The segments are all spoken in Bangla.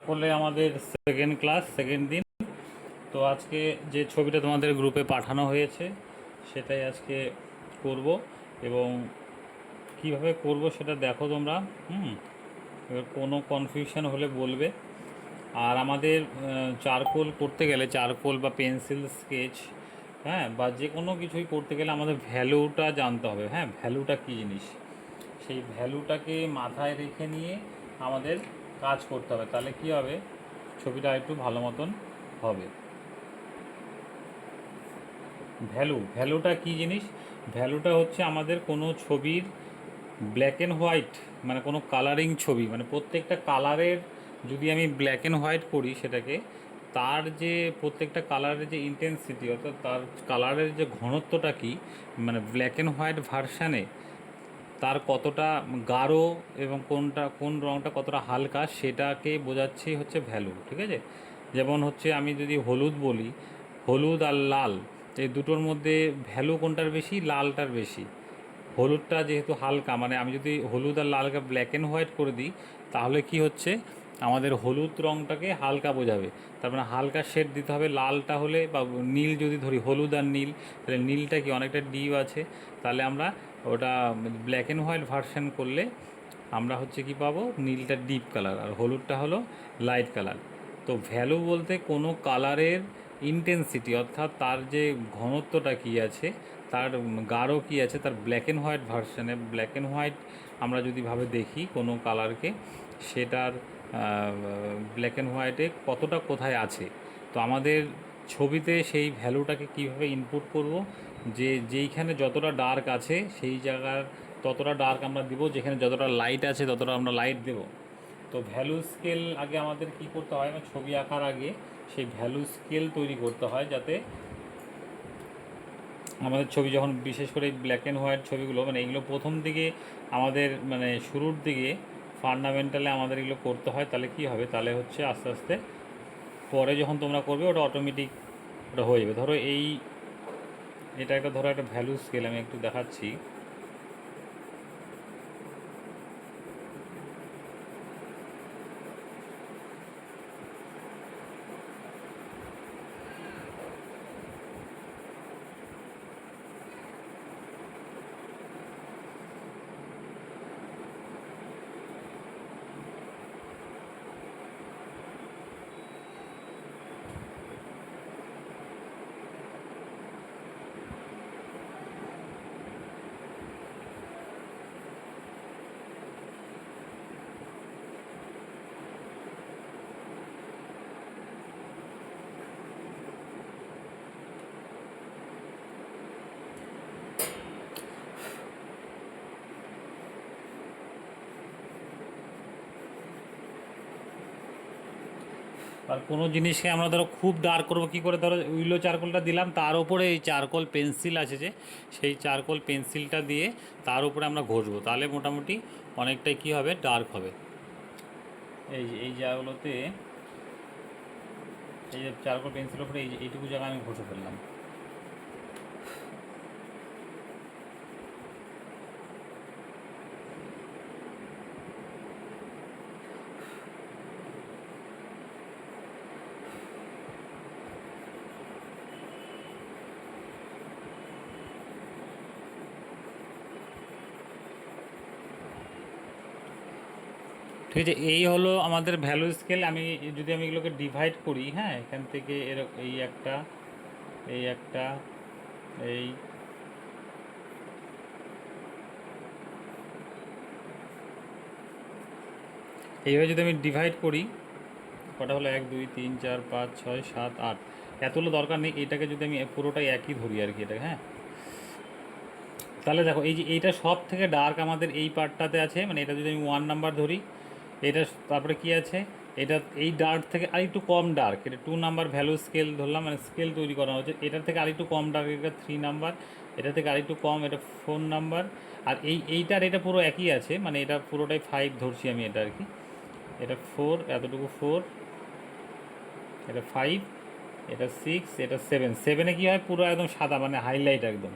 করলে আমাদের সেকেন্ড ক্লাস সেকেন্ড দিন। তো আজকে যে ছবিটা তোমাদের গ্রুপে পাঠানো হয়েছে সেটাই আজকে করব, এবং কিভাবে করব সেটা দেখো তোমরা। হুম এবার কোনো কনফিউশন হলে বলবে। আর আমাদের চারকোল করতে গেলে, চারকোল বা পেন্সিল স্কেচ, হ্যাঁ, বা যে কোনো কিছুই করতে গেলে আমাদের ভ্যালুটা জানতে হবে। হ্যাঁ, ভ্যালুটা কী জিনিস, সেই ভ্যালুটাকে মাথায় রেখে নিয়ে আমাদের কাজ করতে হবে, তাহলে কী হবে, ছবিটা একটু ভালো মতন হবে। ভ্যালুটা কী জিনিস, ভ্যালুটা হচ্ছে আমাদের কোনো ছবির ব্ল্যাক অ্যান্ড হোয়াইট, মানে কোনো কালারিং ছবি, মানে প্রত্যেকটা কালারের যদি আমি ব্ল্যাক অ্যান্ড হোয়াইট করি সেটাকে, তার যে প্রত্যেকটা কালারের যে ইন্টেন্সিটি, অর্থাৎ তার কালারের যে ঘনত্বটা কী, মানে ব্ল্যাক অ্যান্ড হোয়াইট ভার্সানে তার কতটা গাঢ় এবং কোন রঙটা কতটা হালকা, সেটাকে বোঝাচ্ছেই হচ্ছে ভ্যালু। ঠিক আছে, যেমন হচ্ছে আমি যদি হলুদ বলি, হলুদ আর লাল এই দুটোর মধ্যে ভ্যালু কোনটার বেশি, লালটার বেশি। হলুদটা যেহেতু হালকা, মানে আমি যদি হলুদ আর লালকে ব্ল্যাক অ্যান্ড হোয়াইট করে দিই, তাহলে কি হচ্ছে, আমাদের হলুদ রঙটাকে হালকা বোঝাবে, তার মানে হালকা শেড দিতে হবে। লালটা হলে বা নীল যদি ধরি, হলুদ আর নীল, তাহলে নীলটা কি অনেকটা ডিপ আছে, তাহলে আমরা ওটা ব্ল্যাক অ্যান্ড হোয়াইট ভার্সন করলে আমরা হচ্ছে কি পাবো, নীলটা ডিপ কালার আর হলুদটা হলো লাইট কালার। তো ভ্যালু বলতে কোনো কালারের ইন্টেন্সিটি, অর্থাৎ তার যে ঘনত্বটা কী আছে, তার গাঢ় কী আছে, তার ব্ল্যাক অ্যান্ড হোয়াইট ভার্সনে, ব্ল্যাক অ্যান্ড হোয়াইট আমরা যদি ভাবে দেখি কোনো কালারকে, সেটার ব্ল্যাক অ্যান্ড হোয়াইটে কতটা কোথায় আছে। তো আমাদের ছবিতে সেই ভ্যালুটাকে কীভাবে ইনপুট করব, যেইখানে যতটা ডার্ক আছে সেই জায়গার ততটা ডার্ক আমরা দিব, যেখানে যতটা লাইট আছে ততটা আমরা লাইট দেব। তো ভ্যালু স্কেল আগে আমাদের কি করতে হয়, মানে ছবি আঁকার আগে সেই ভ্যালু স্কেল তৈরি করতে হয়, যাতে আমাদের ছবি যখন, বিশেষ করে ব্ল্যাক অ্যান্ড হোয়াইট ছবিগুলো, মানে এগুলো প্রথম দিকে আমাদের, মানে শুরুর দিকে ফান্ডামেন্টালে আমাদের এগুলো করতে হয়, তাহলে কি হবে, তাহলে হচ্ছে আস্তে আস্তে পরে যখন তোমরা করবে ওটা অটোমেটিক ওটা হয়ে যাবে। ধরো এটা একটা, ধরো একটা ভ্যালু স্কেল আমি একটু দেখাচ্ছি। আর কোনো জিনিসকে আমরা ধরো খুব ডার্ক করবো কী করে, ধরো উইলো চারকোলটা দিলাম, তার উপরে এই চারকোল পেন্সিল আছে যে, সেই চারকোল পেন্সিলটা দিয়ে তার উপরে আমরা ঘষবো, তাহলে মোটামুটি অনেকটাই কী হবে, ডার্ক হবে। এই জায়গাগুলোতে, এই যে চারকোল পেন্সিলের উপরে এইটুকু জায়গা আমি ঘষে ফেললাম। ঠিক আছে, এই হলো আমাদের ভ্যালু স্কেল। আমি এগুলোকে ডিভাইড করি, হ্যাঁ, এখান থেকে এই একটা, এই একটা, এই এইভাবে যদি আমি ডিভাইড করি, কটা হলো, 1 2 3 4 5 6 7 8, এতগুলো দরকার নেই। এটাকে যদি আমি পুরোটাই একই ধরি আর কি, এটা, হ্যাঁ, তাহলে দেখো এই যে এইটা সব থেকে ডার্ক আমাদের এই পার্টটাতে আছে, মানে এটা যদি আমি 1 নাম্বার ধরি, এটা তারপরে কি আছে, এটা এই ডার্ক থেকে আরেকটু কম ডার্ক, এটা 2 নাম্বার ভ্যালু স্কেল ধরলাম, মানে স্কেল তৈরি করা হচ্ছে, এটার থেকে আরেকটু কম ডার্ক, এটা 3 নাম্বার, এটা থেকে আরেকটু কম, এটা 4 নাম্বার। আর এইটার এটা পুরো একই আছে, মানে এটা পুরোটাই 5 ধরছি আমি, এটা আর কি, এটা 4, এতটুকু 4, এটা 5, এটা 6, এটা 7। 7-এ কী হয়, পুরো একদম সাদা, মানে হাইলাইট একদম।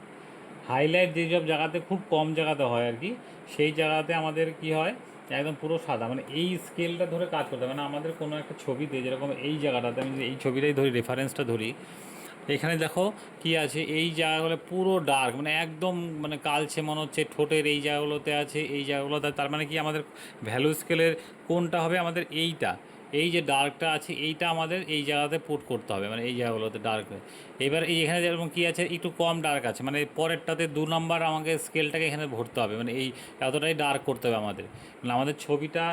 হাইলাইট যেসব জায়গাতে খুব কম জায়গাতে হয় আর কি, সেই জায়গাতে আমাদের কি হয়, একদম পুরো সাদা, মানে এই স্কেলটা ধরে কাজ করতে হবে। মানে আমাদের কোনো একটা ছবিতে যেরকম এই জায়গাটাতে, আমি যদি এই ছবিটাই ধরি, রেফারেন্সটা ধরি, এখানে দেখো কি আছে, এই জায়গাগুলো পুরো ডার্ক, মানে একদম মানে কালচে মনে হচ্ছে, ঠোঁটের এই জায়গাগুলোতে আছে, এই জায়গাগুলোতে, তার মানে কি আমাদের ভ্যালু স্কেলের কোনটা হবে, আমাদের এইটা, এই যে ডার্কটা আছে এইটা আমাদের এই জায়গাতে পুট করতে হবে, মানে এই জায়গাগুলোতে ডার্ক। এবার এই এখানে যেরকম কী আছে, একটু কম ডার্ক আছে, মানে পরেরটাতে 2 নম্বর আমাকে স্কেলটাকে এখানে ভরতে হবে, মানে এই এতটাই ডার্ক করতে হবে আমাদের, মানে আমাদের ছবিটা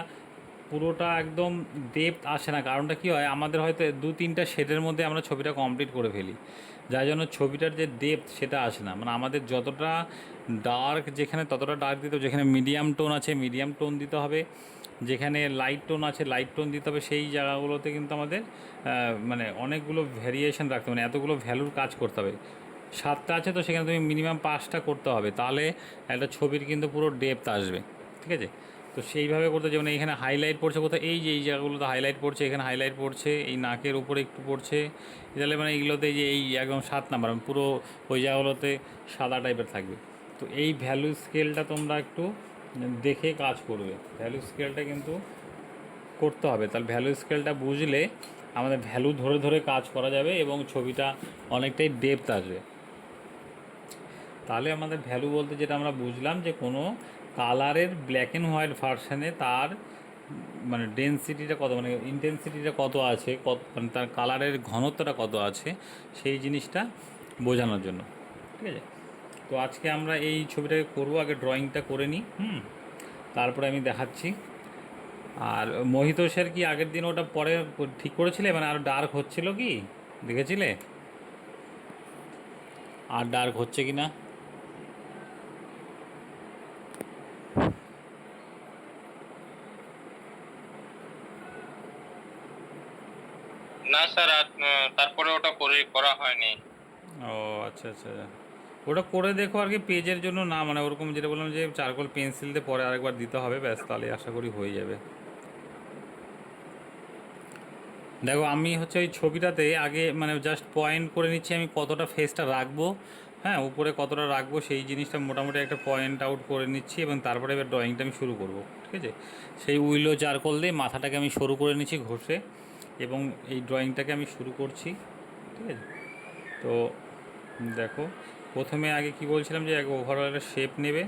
পুরোটা একদম ডেপথ আসে না। কারণটা কী হয়, আমাদের হয়তো 2-3টা শেডের মধ্যে আমরা ছবিটা কমপ্লিট করে ফেলি, যার জন্য ছবিটার যে ডেপথ সেটা আসে না। মানে আমাদের যতটা ডার্ক, যেখানে ততটা ডার্ক দিতে হবে, যেখানে মিডিয়াম টোন আছে মিডিয়াম টোন দিতে হবে, যেখানে লাইট টোন আছে লাইট টোন দিতে হবে, সেই জায়গাগুলোতে কিন্তু আমাদের মানে অনেকগুলো ভ্যারিয়েশন রাখতে হবে, মানে এতগুলো ভ্যালুর কাজ করতে হবে। 7টা আছে তো সেখানে তুমি মিনিমাম 5টা করতে হবে, তাহলে একটা ছবির কিন্তু পুরো ডেপথ আসবে, ঠিক আছে? তো সেইভাবে করতে, যেমন এখানে হাইলাইট পড়ছে কোথাও, এই যে এই জায়গাগুলোতে হাইলাইট পড়ছে, এখানে হাইলাইট পড়ছে, এই নাকের উপরে একটু পড়ছে, তাহলে মানে এইগুলোতে যে এই একদম 7 নাম্বার পুরো ওই জায়গাগুলোতে সাদা টাইপের থাকবে। তো এই ভ্যালু স্কেলটা তোমরা একটু দেখে কাজ করবে, ভ্যালু স্কেলটা কিন্তু করতে হবে, তাহলে ভ্যালু স্কেলটা বুঝলে আমাদের ভ্যালু ধরে ধরে কাজ করা যাবে এবং ছবিটা অনেকটাই ডেপথ আসবে। তাহলে আমাদের ভ্যালু বলতে যেটা আমরা বুঝলাম, যে কোনো কালারের ব্ল্যাক অ্যান্ড হোয়াইট ভার্সানে তার মানে ডেনসিটিটা কত, মানে ইন্টেন্সিটিটা কত আছে, কত মানে তার কালারের ঘনত্বটা কত আছে, সেই জিনিসটা বোঝানোর জন্য, ঠিক আছে? তো আজকে আমরা এই ছবিটাকে করবো, আগে ড্রয়িংটা করে নিই, তারপরে আমি দেখাচ্ছি। আর মহিতোষের কি আগের দিন ওটা পরে ঠিক করেছিলে, মানে আরও ডার্ক হচ্ছিল কি দেখেছিলে, আর ডার্ক হচ্ছে কি না? না স্যার, তারপরে ওটা করা হয়নি। ও আচ্ছা আচ্ছা, ওটা করে দেখো আর কি, পেজের জন্য না, মানে ওরকম যেটা বললাম যে চারকোল পেন্সিল দিয়ে পরে আরেকবার দিতে হবে, ব্যাস, তাহলে আশা করি হয়ে যাবে। দেখো আমি হচ্ছে ওই ছবিটাতে আগে মানে জাস্ট পয়েন্ট করে নিচ্ছি আমি কতটা ফেসটা রাখবো, হ্যাঁ উপরে কতটা রাখবো সেই জিনিসটা মোটামুটি একটা পয়েন্ট আউট করে নিচ্ছি, এবং তারপরে এবার ড্রয়িংটা আমি শুরু করব, ঠিক আছে? সেই উইলো চারকোল দিয়ে মাথাটাকে আমি সরু করে নিচ্ছি ঘষে, এবং এই ড্রয়িংটাকে আমি শুরু করছি, ঠিক আছে? তো দেখো, প্রথমে আগে কি বলছিলাম, যে এক ওভারঅল একটা শেপ নেবে,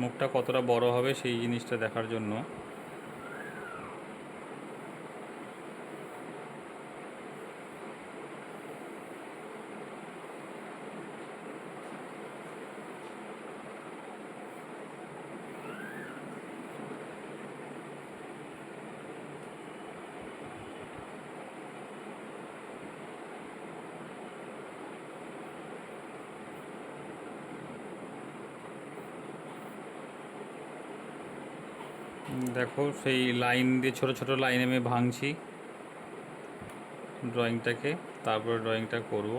মুখটা কতটা বড় হবে সেই জিনিসটা দেখার জন্য। দেখো সেই লাইন দিয়ে ছোট ছোট লাইন আমি ভাঙছি ড্রয়িংটাকে, তারপরে ড্রয়িংটা করব।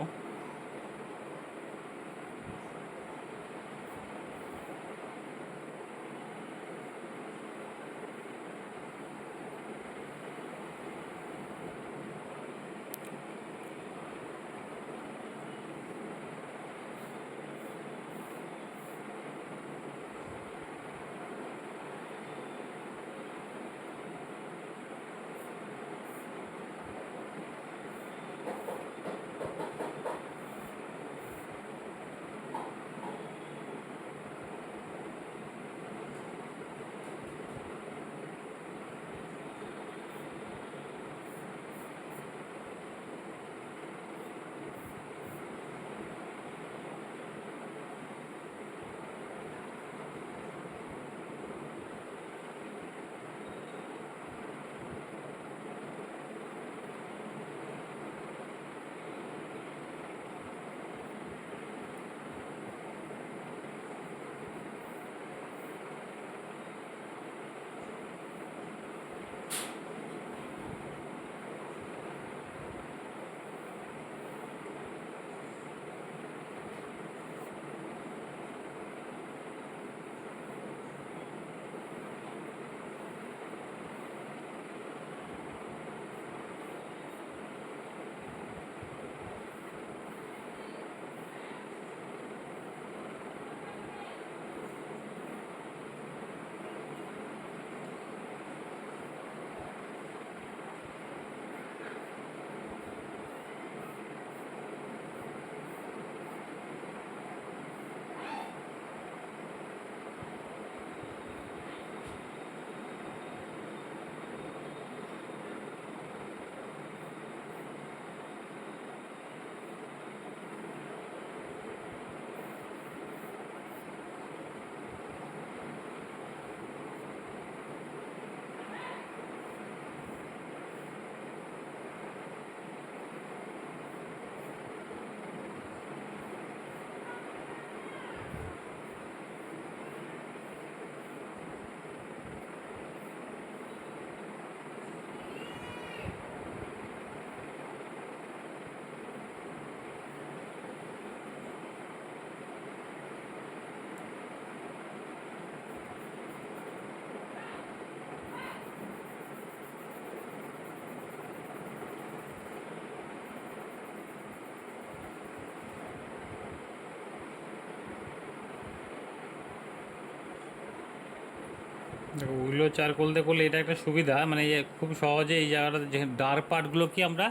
দেখো উইলো চারকোল দিয়ে করলে এটা একটা সুবিধা, মানে খুব সহজে এই জায়গাটা যে ডার্ক পার্টগুলো কি আমরা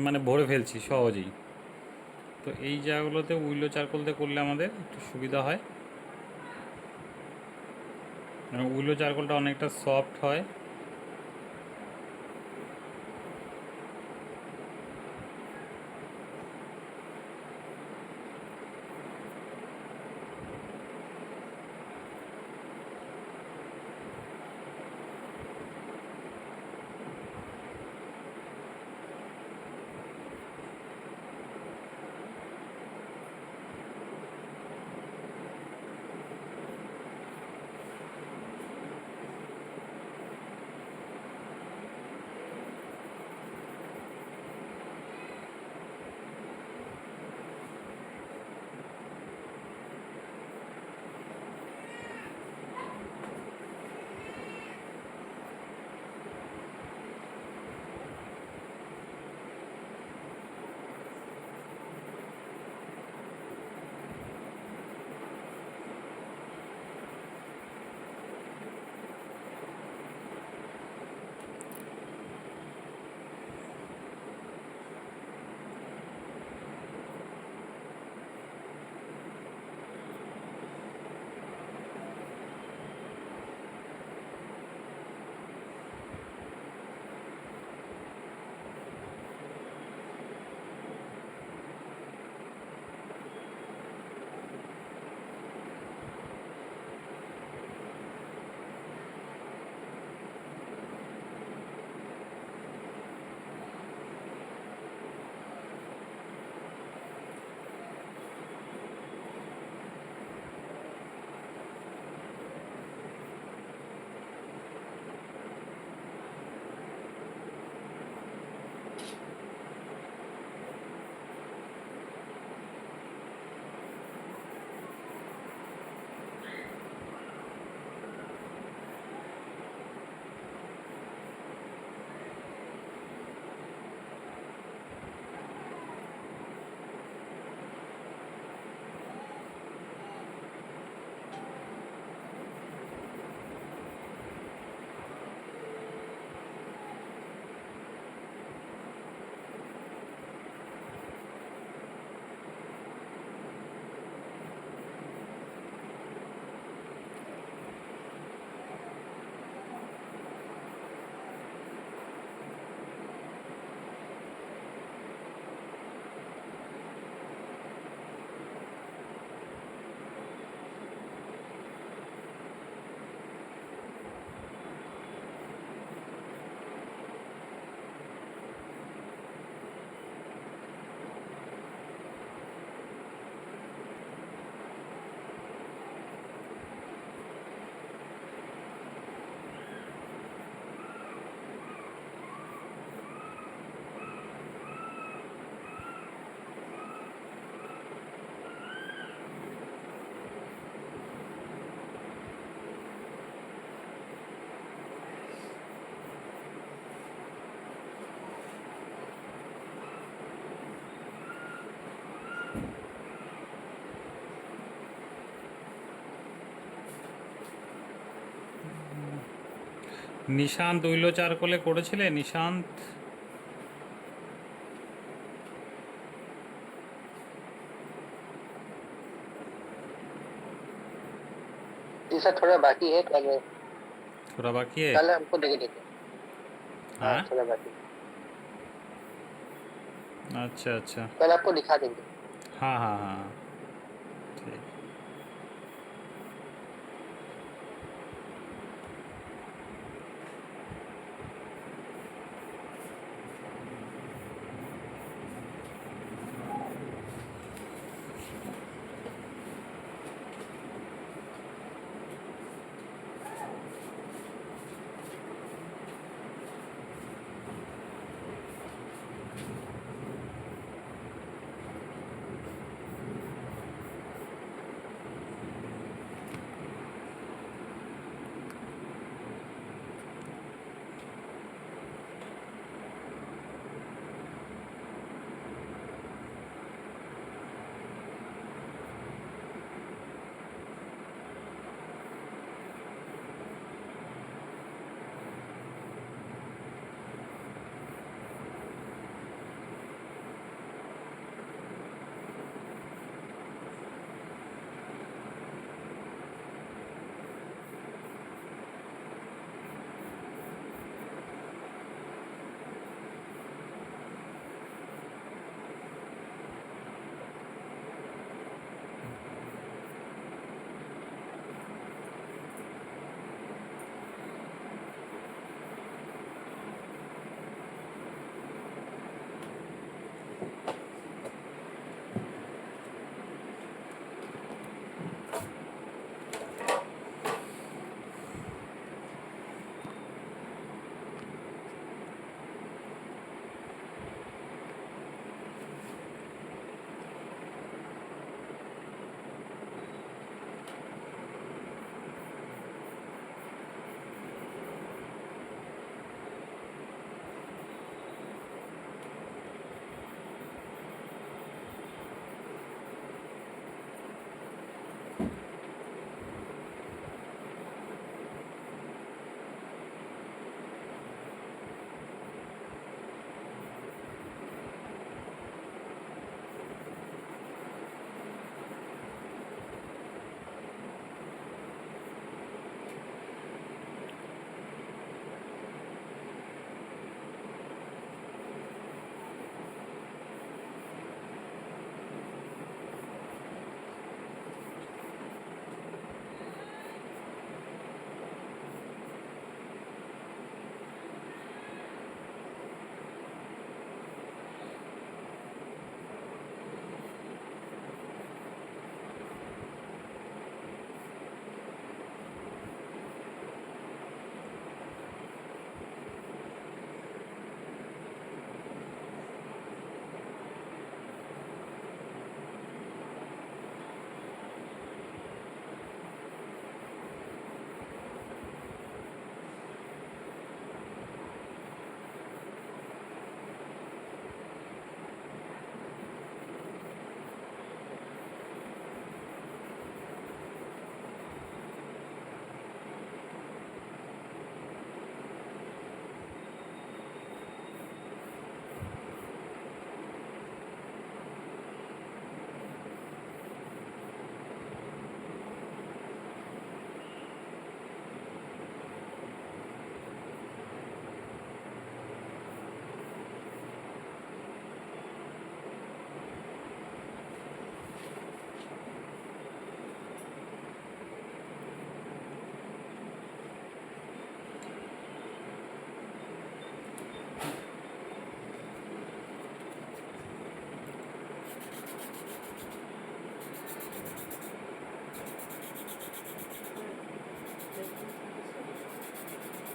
মানে ভরে ফেলছি সহজেই। তো এই জায়গাগুলোতে উইলো চারকোল দিয়ে করলে আমাদের একটু সুবিধা হয়, উইলো চারকোলটা অনেকটা সফট হয়। নিশান্ত উইলো চারকোলে করেছিলে নিশান্ত? जी सर, थोड़ा बाकी है। कल थोड़ा बाकी है? कल हमको देंगे देंगे। हाँ, हाँ, थोड़ा बाकी। अच्छा अच्छा। कल आपको दिखा देंगे। हाँ हाँ हाँ, ठीक।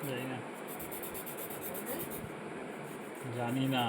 জানি না, জানি না।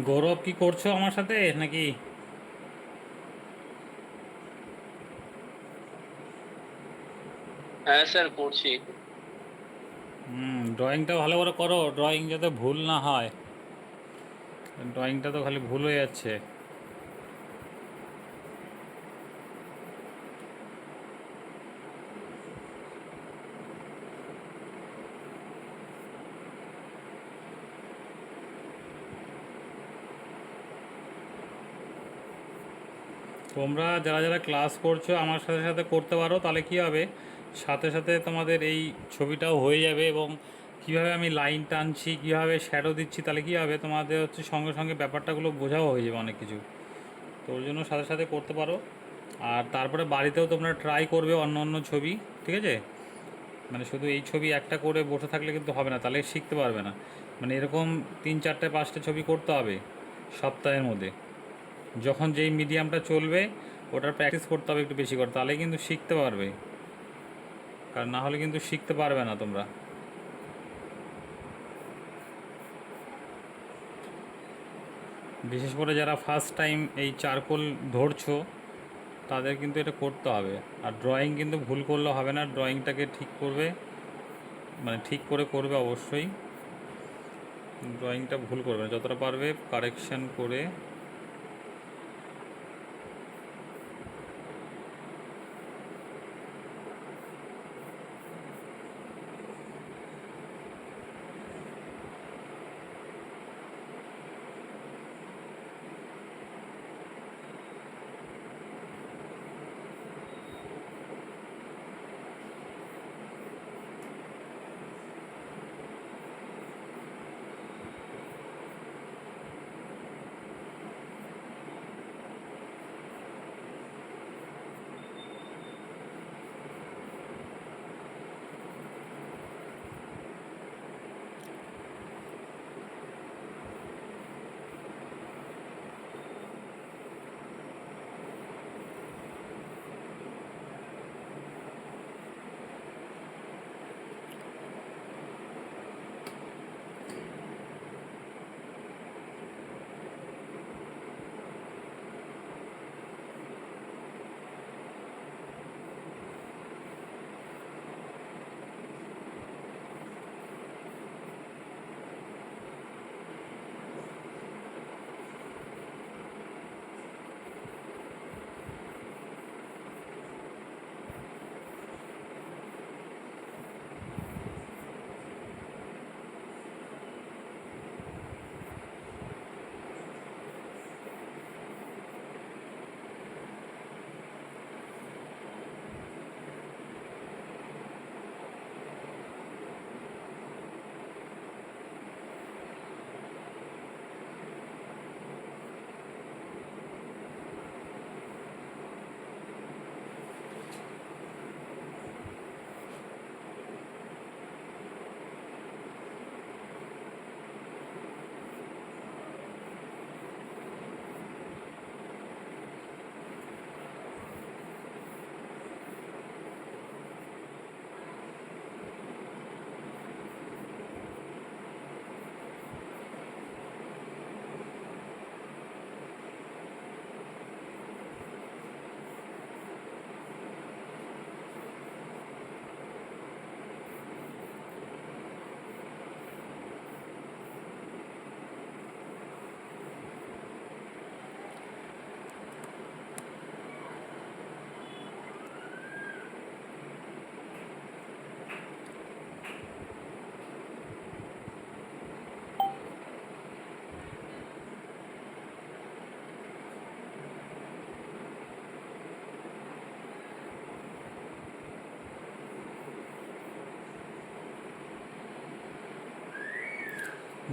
গৌরব, কি করছো আমার সাথে নাকি? হ্যাঁ স্যার করছি। ড্রয়িংটা ভালো করে করো, ড্রয়িং যাতে ভুল না হয়। ড্রয়িংটা তো খালি ভুল হয়ে যাচ্ছে। তোমরা যারা যারা ক্লাস করছো আমার সাথে সাথে করতে পারো, তাহলে কী হবে, সাথে সাথে তোমাদের এই ছবিটাও হয়ে যাবে। এবং কীভাবে আমি লাইন টানছি, কীভাবে শ্যাডো দিচ্ছি, তাহলে কী হবে, তোমাদের হচ্ছে সঙ্গে সঙ্গে ব্যাপারটাগুলো বোঝাও হয়ে যাবে অনেক কিছু। তো ওর জন্য সাথে সাথে করতে পারো। আর তারপরে বাড়িতেও তোমরা ট্রাই করবে অন্য অন্য ছবি, ঠিক আছে? মানে শুধু এই ছবি একটা করে বসে থাকলে কিন্তু হবে না, তাহলে শিখতে পারবে না। মানে এরকম 3, 4, 5টা ছবি করতে হবে সপ্তাহের মধ্যে। যখন যেই মিডিয়ামটা চলবে ওটার প্র্যাকটিস করতে হবে একটু বেশি করে, তাহলে কিন্তু শিখতে পারবে। কারণ না হলে কিন্তু শিখতে পারবে না তোমরা। বিশেষ করে যারা ফার্স্ট টাইম এই চারকোল ধরছো তাদের কিন্তু এটা করতে হবে। আর ড্রয়িং কিন্তু ভুল করলে হবে না, ড্রয়িংটাকে ঠিক করবে, মানে ঠিক করে করবে অবশ্যই। ড্রয়িংটা ভুল করবে না, যতটা পারবে কারেকশান করে।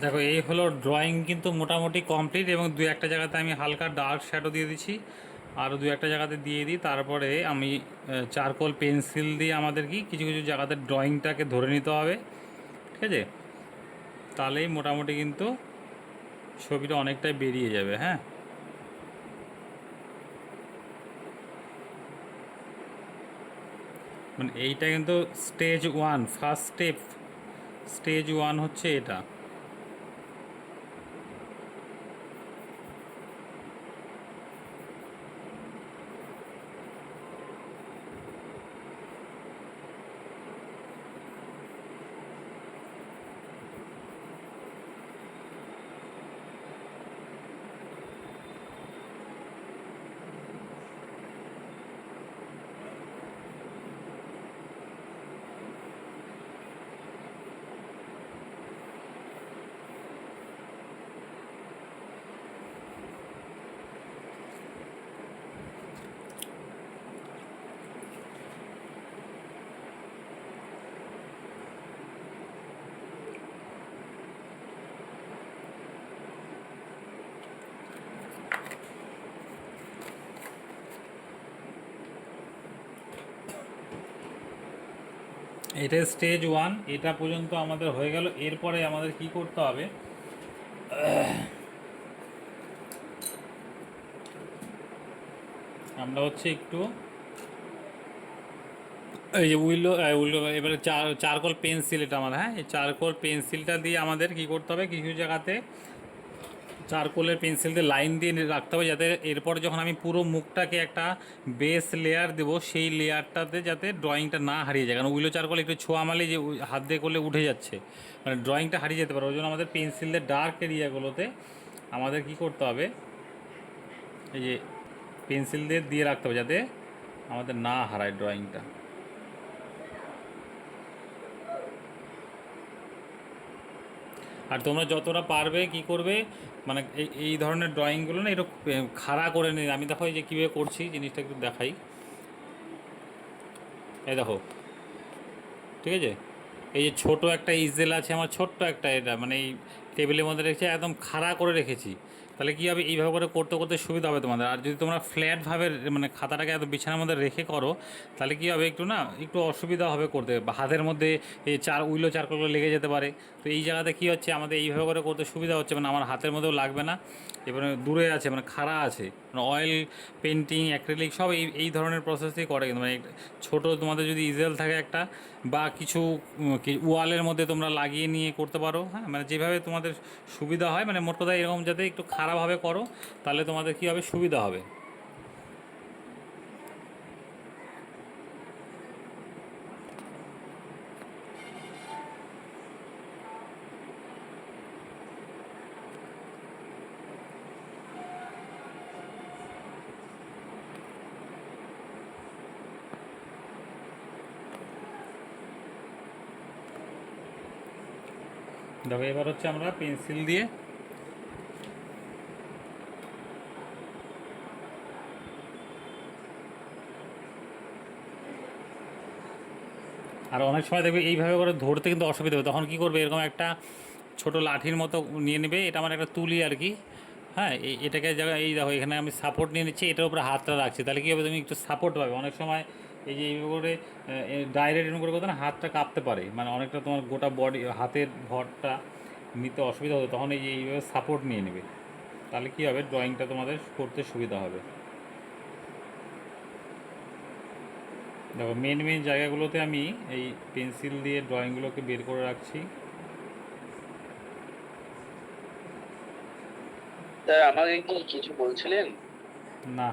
দেখো এই হলো ড্রয়িং কিন্তু মোটামুটি কমপ্লিট, এবং দু একটা জায়গাতে আমি হালকা ডার্ক শ্যাডো দিয়ে দিচ্ছি, আরও দু একটা জায়গাতে দিয়ে দিই। তারপরে আমি চারকোল পেন্সিল দিয়ে আমাদের কি কিছু কিছু জায়গাতে ড্রয়িংটাকে ধরে নিতে হবে, ঠিক আছে? তাহলেই মোটামুটি কিন্তু ছবিটা অনেকটাই বেরিয়ে যাবে। হ্যাঁ, মানে এইটা কিন্তু stage one, first stage one হচ্ছে এটা। এটা স্টেজ ওয়ান, এটা পর্যন্ত আমাদের হয়ে গেল। এরপরে আমাদের কি করতে হবে, আমরা হচ্ছে একটু এই যে উইলো এবারে চারকোল পেন্সিল, এটা আমার, হ্যাঁ, এই চারকোল পেন্সিলটা দিয়ে আমাদের কি করতে হবে, কিছু জায়গাতে চারকোলের পেন্সিল দিয়ে লাইন দিয়ে রাখতে হবে, যাতে এরপর যখন আমি পুরো মুখটাকে একটা বেস লেয়ার দেবো, সেই লেয়ারটাতে যাতে ড্রয়িংটা না হারিয়ে যায়। কারণ উইলো চারকোল একটু ছোঁয়া মারলে যে হাত দিয়ে করলে উঠে যাচ্ছে, মানে ড্রয়িংটা হারিয়ে যেতে পারে। ওই জন্য আমাদের পেন্সিল দিয়ে ডার্ক এরিয়াগুলোতে আমাদের কি করতে হবে, এই যে পেন্সিল দিয়ে দিয়ে রাখতে হবে যাতে আমাদের না হারায় ড্রয়িংটা। আর তোমরা যতটা পারবে কি করবে, মানে এই ধরনের ড্রয়িংগুলো না একটু খাড়া করে নিয়ে, আমি দেখো এই যে কীভাবে করছি জিনিসটা একটু দেখাই। এই দেখো, ঠিক আছে, এই যে ছোট একটা ইজেল আছে আমার, ছোট্ট একটা, এটা মানে এই টেবিলের মধ্যে রেখেছি, একদম খাড়া করে রেখেছি। তাহলে কী হবে, এইভাবে করে করতে করতে সুবিধা হবে তোমাদের। আর যদি তোমরা ফ্ল্যাটভাবে মানে খাতাটাকে এত বিছানার মধ্যে রেখে করো, তাহলে কী হবে, একটু না একটু অসুবিধা হবে করতে, বা হাতের মধ্যে এই উইলো চারকোলগুলো লেগে যেতে পারে। তো এই জায়গাতে কী হচ্ছে, আমাদের এইভাবে করে করতে সুবিধা হচ্ছে, মানে আমার হাতের মধ্যেও লাগবে না, এবারে দূরে আছে, মানে খাড়া আছে। মানে অয়েল পেন্টিং, অ্যাক্রিলিক সব এই ধরনের প্রসেসই করে কিন্তু, মানে ছোটো তোমাদের যদি ইজেল থাকে একটা, বা কিছু ওয়ালের মধ্যে তোমরা লাগিয়ে নিয়ে করতে পারো। হ্যাঁ, মানে যেভাবে তোমাদের সুবিধা হয়, মানে মোট কথা এরকম যাতে একটু খারাপভাবে করো, তাহলে তোমাদের কী হবে, সুবিধা হবে। দেখো এবার হচ্ছে আমরা পেন্সিল দিয়ে আর অনেক সময় দেখবে এইভাবে করে ধরতে কিন্তু অসুবিধা হবে, তখন কী করবে, এরকম একটা ছোট লাঠির মতো নিয়ে নেবে, এটা আমার একটা তুলি আর কি। হ্যাঁ, এটাকে জায়গায় এই দেখো এখানে আমি সাপোর্ট নিয়ে নিচ্ছি, এটার উপরে হাতটা রাখছি, তাহলে কী হবে, তুমি একটু সাপোর্ট পাবে। অনেক সময় এই যে এইভাবে করে ডাইরেক্ট এরকম করে করতে না হাতটা কাঁপতে পারে, মানে অনেকটা তোমার গোটা বডি হাতের ভরটা নিতে অসুবিধা হবে, তখন এই যে এইভাবে সাপোর্ট নিয়ে নেবে, তাহলে কী হবে, ড্রয়িংটা তোমাদের করতে সুবিধা হবে। দেখো মেন মেন জায়গাগুলোতে আমি এই পেন্সিল দিয়ে ড্রয়িংগুলোকে বের করে রাখছি। স্যার আমাকে কি কিছু বলছিলেন? না,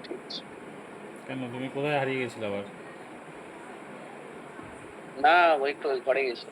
ঠিক আছে। কেন, তুমি কোথায় হারিয়ে গেছিলে আবার? না, ওই একটু ঘরে গেছি।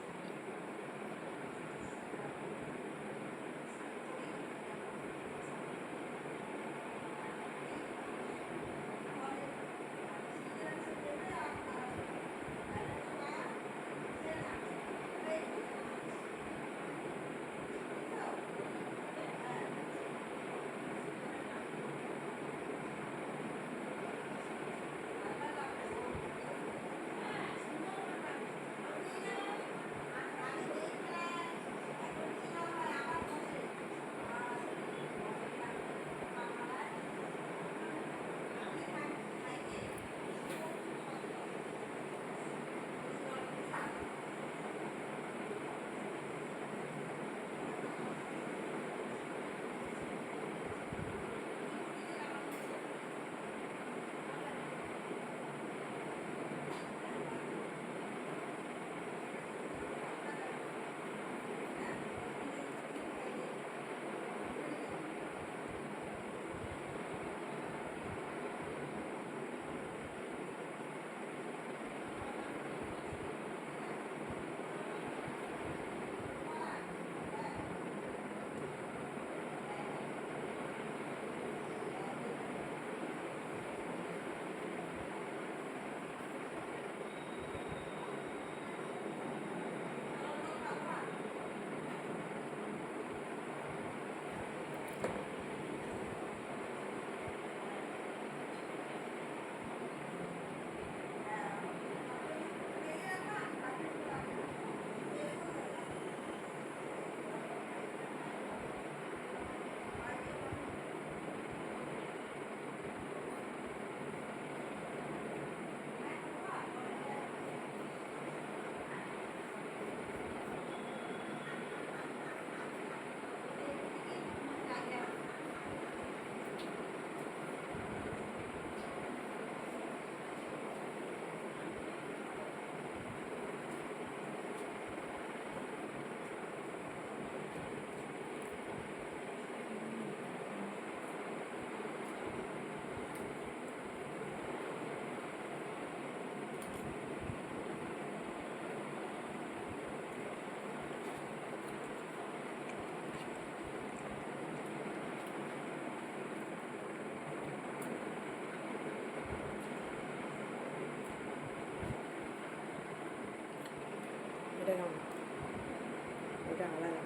এটা কেমন? এটা আলাদা।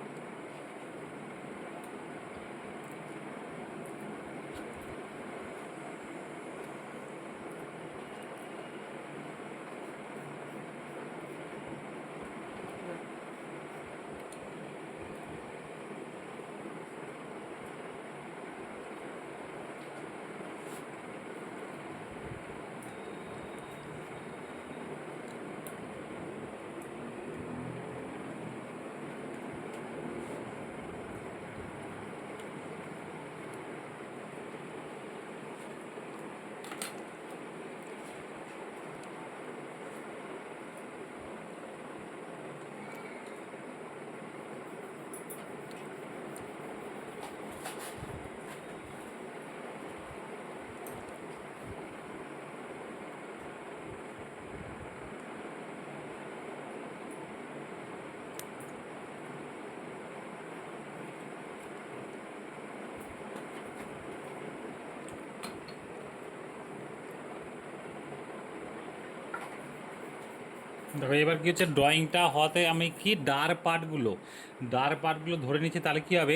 দেখো এবার কী হচ্ছে, ড্রয়িংটা হওয়াতে আমি কি ডার্ক পার্টগুলো ধরে নিচ্ছি, তাহলে কী হবে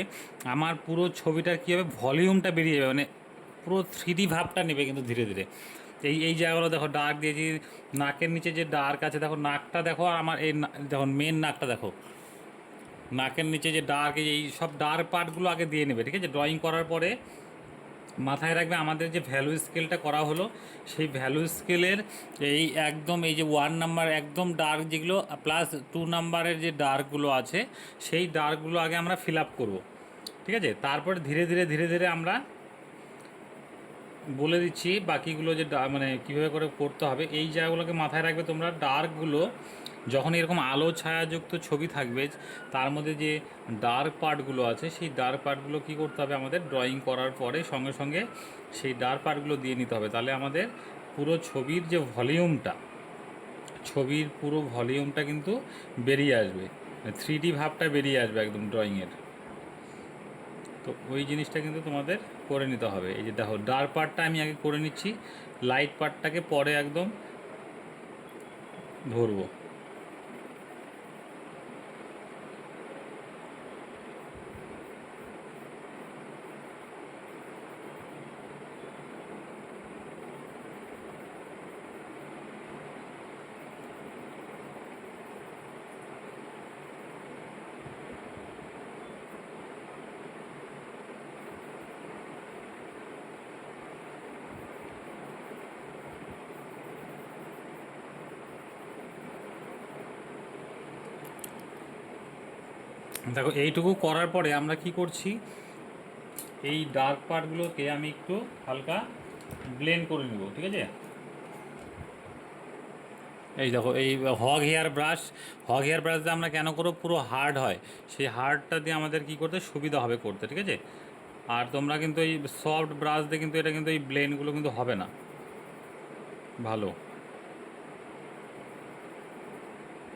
আমার পুরো ছবিটার কী হবে, ভলিউমটা বেরিয়ে যাবে, মানে পুরো 3D ভাবটা নেবে কিন্তু ধীরে ধীরে। এই জায়গাগুলো দেখো ডার্ক দিয়েছি, নাকের নিচে যে ডার্ক আছে দেখো, নাকটা দেখো, আর আমার এই দেখো মেন নাকটা দেখো, নাকের নিচে যে ডার্ক, এই সব ডার্ক পার্টগুলো আগে দিয়ে নেবে, ঠিক আছে। ড্রয়িং করার পরে মাথায় রাখবে আমাদের যে ভ্যালু স্কেলটা করা হলো, সেই ভ্যালু স্কেলের এই একদম এই যে 1 নাম্বার একদম ডার্ক যেগুলো, প্লাস 2 নাম্বারের যে ডার্কগুলো আছে, সেই ডার্কগুলো আগে আমরা ফিল আপ করবো, ঠিক আছে। তারপরে ধীরে ধীরে আমরা বলে দিচ্ছি বাকিগুলো যে মানে কীভাবে করে করতে হবে। এই জায়গাগুলোকে মাথায় রাখবে তোমরা। ডার্কগুলো যখন এরকম আলো ছায়াযুক্ত ছবি থাকবে, তার মধ্যে যে ডার্ক পার্টগুলো আছে, সেই ডার্ক পার্টগুলো কী করতে হবে আমাদের, ড্রয়িং করার পরে সঙ্গে সঙ্গে সেই ডার্ক পার্টগুলো দিয়ে নিতে হবে। তাহলে আমাদের পুরো ছবির যে ভলিউমটা, ছবির পুরো ভলিউমটা কিন্তু বেরিয়ে আসবে, 3D ভাবটা বেরিয়ে আসবে একদম ড্রয়িংয়ের। তো ওই জিনিসটা কিন্তু তোমাদের করে নিতে হবে। এই যে দেখো ডার্ক পার্টটা আমি আগে করে নিচ্ছি, লাইট পার্টটাকে পরে একদম ধরবো। দেখো এইটুকু করার পরে আমরা কি করছি, এই ডার্ক পার্টগুলোকে আমি একটু হালকা ব্লেন্ড করে নেব, ঠিক আছে। এই দেখো এই হগ হেয়ার ব্রাশ দিয়ে আমরা কেন করবো, পুরো হার্ড হয়, সেই হার্ডটা দিয়ে আমাদের কি করতে সুবিধা হবে করতে, ঠিক আছে। আর তোমরা কিন্তু এই সফট ব্রাশ দিয়ে কিন্তু এটা কিন্তু এই ব্লেন্ডগুলো কিন্তু হবে না ভালো।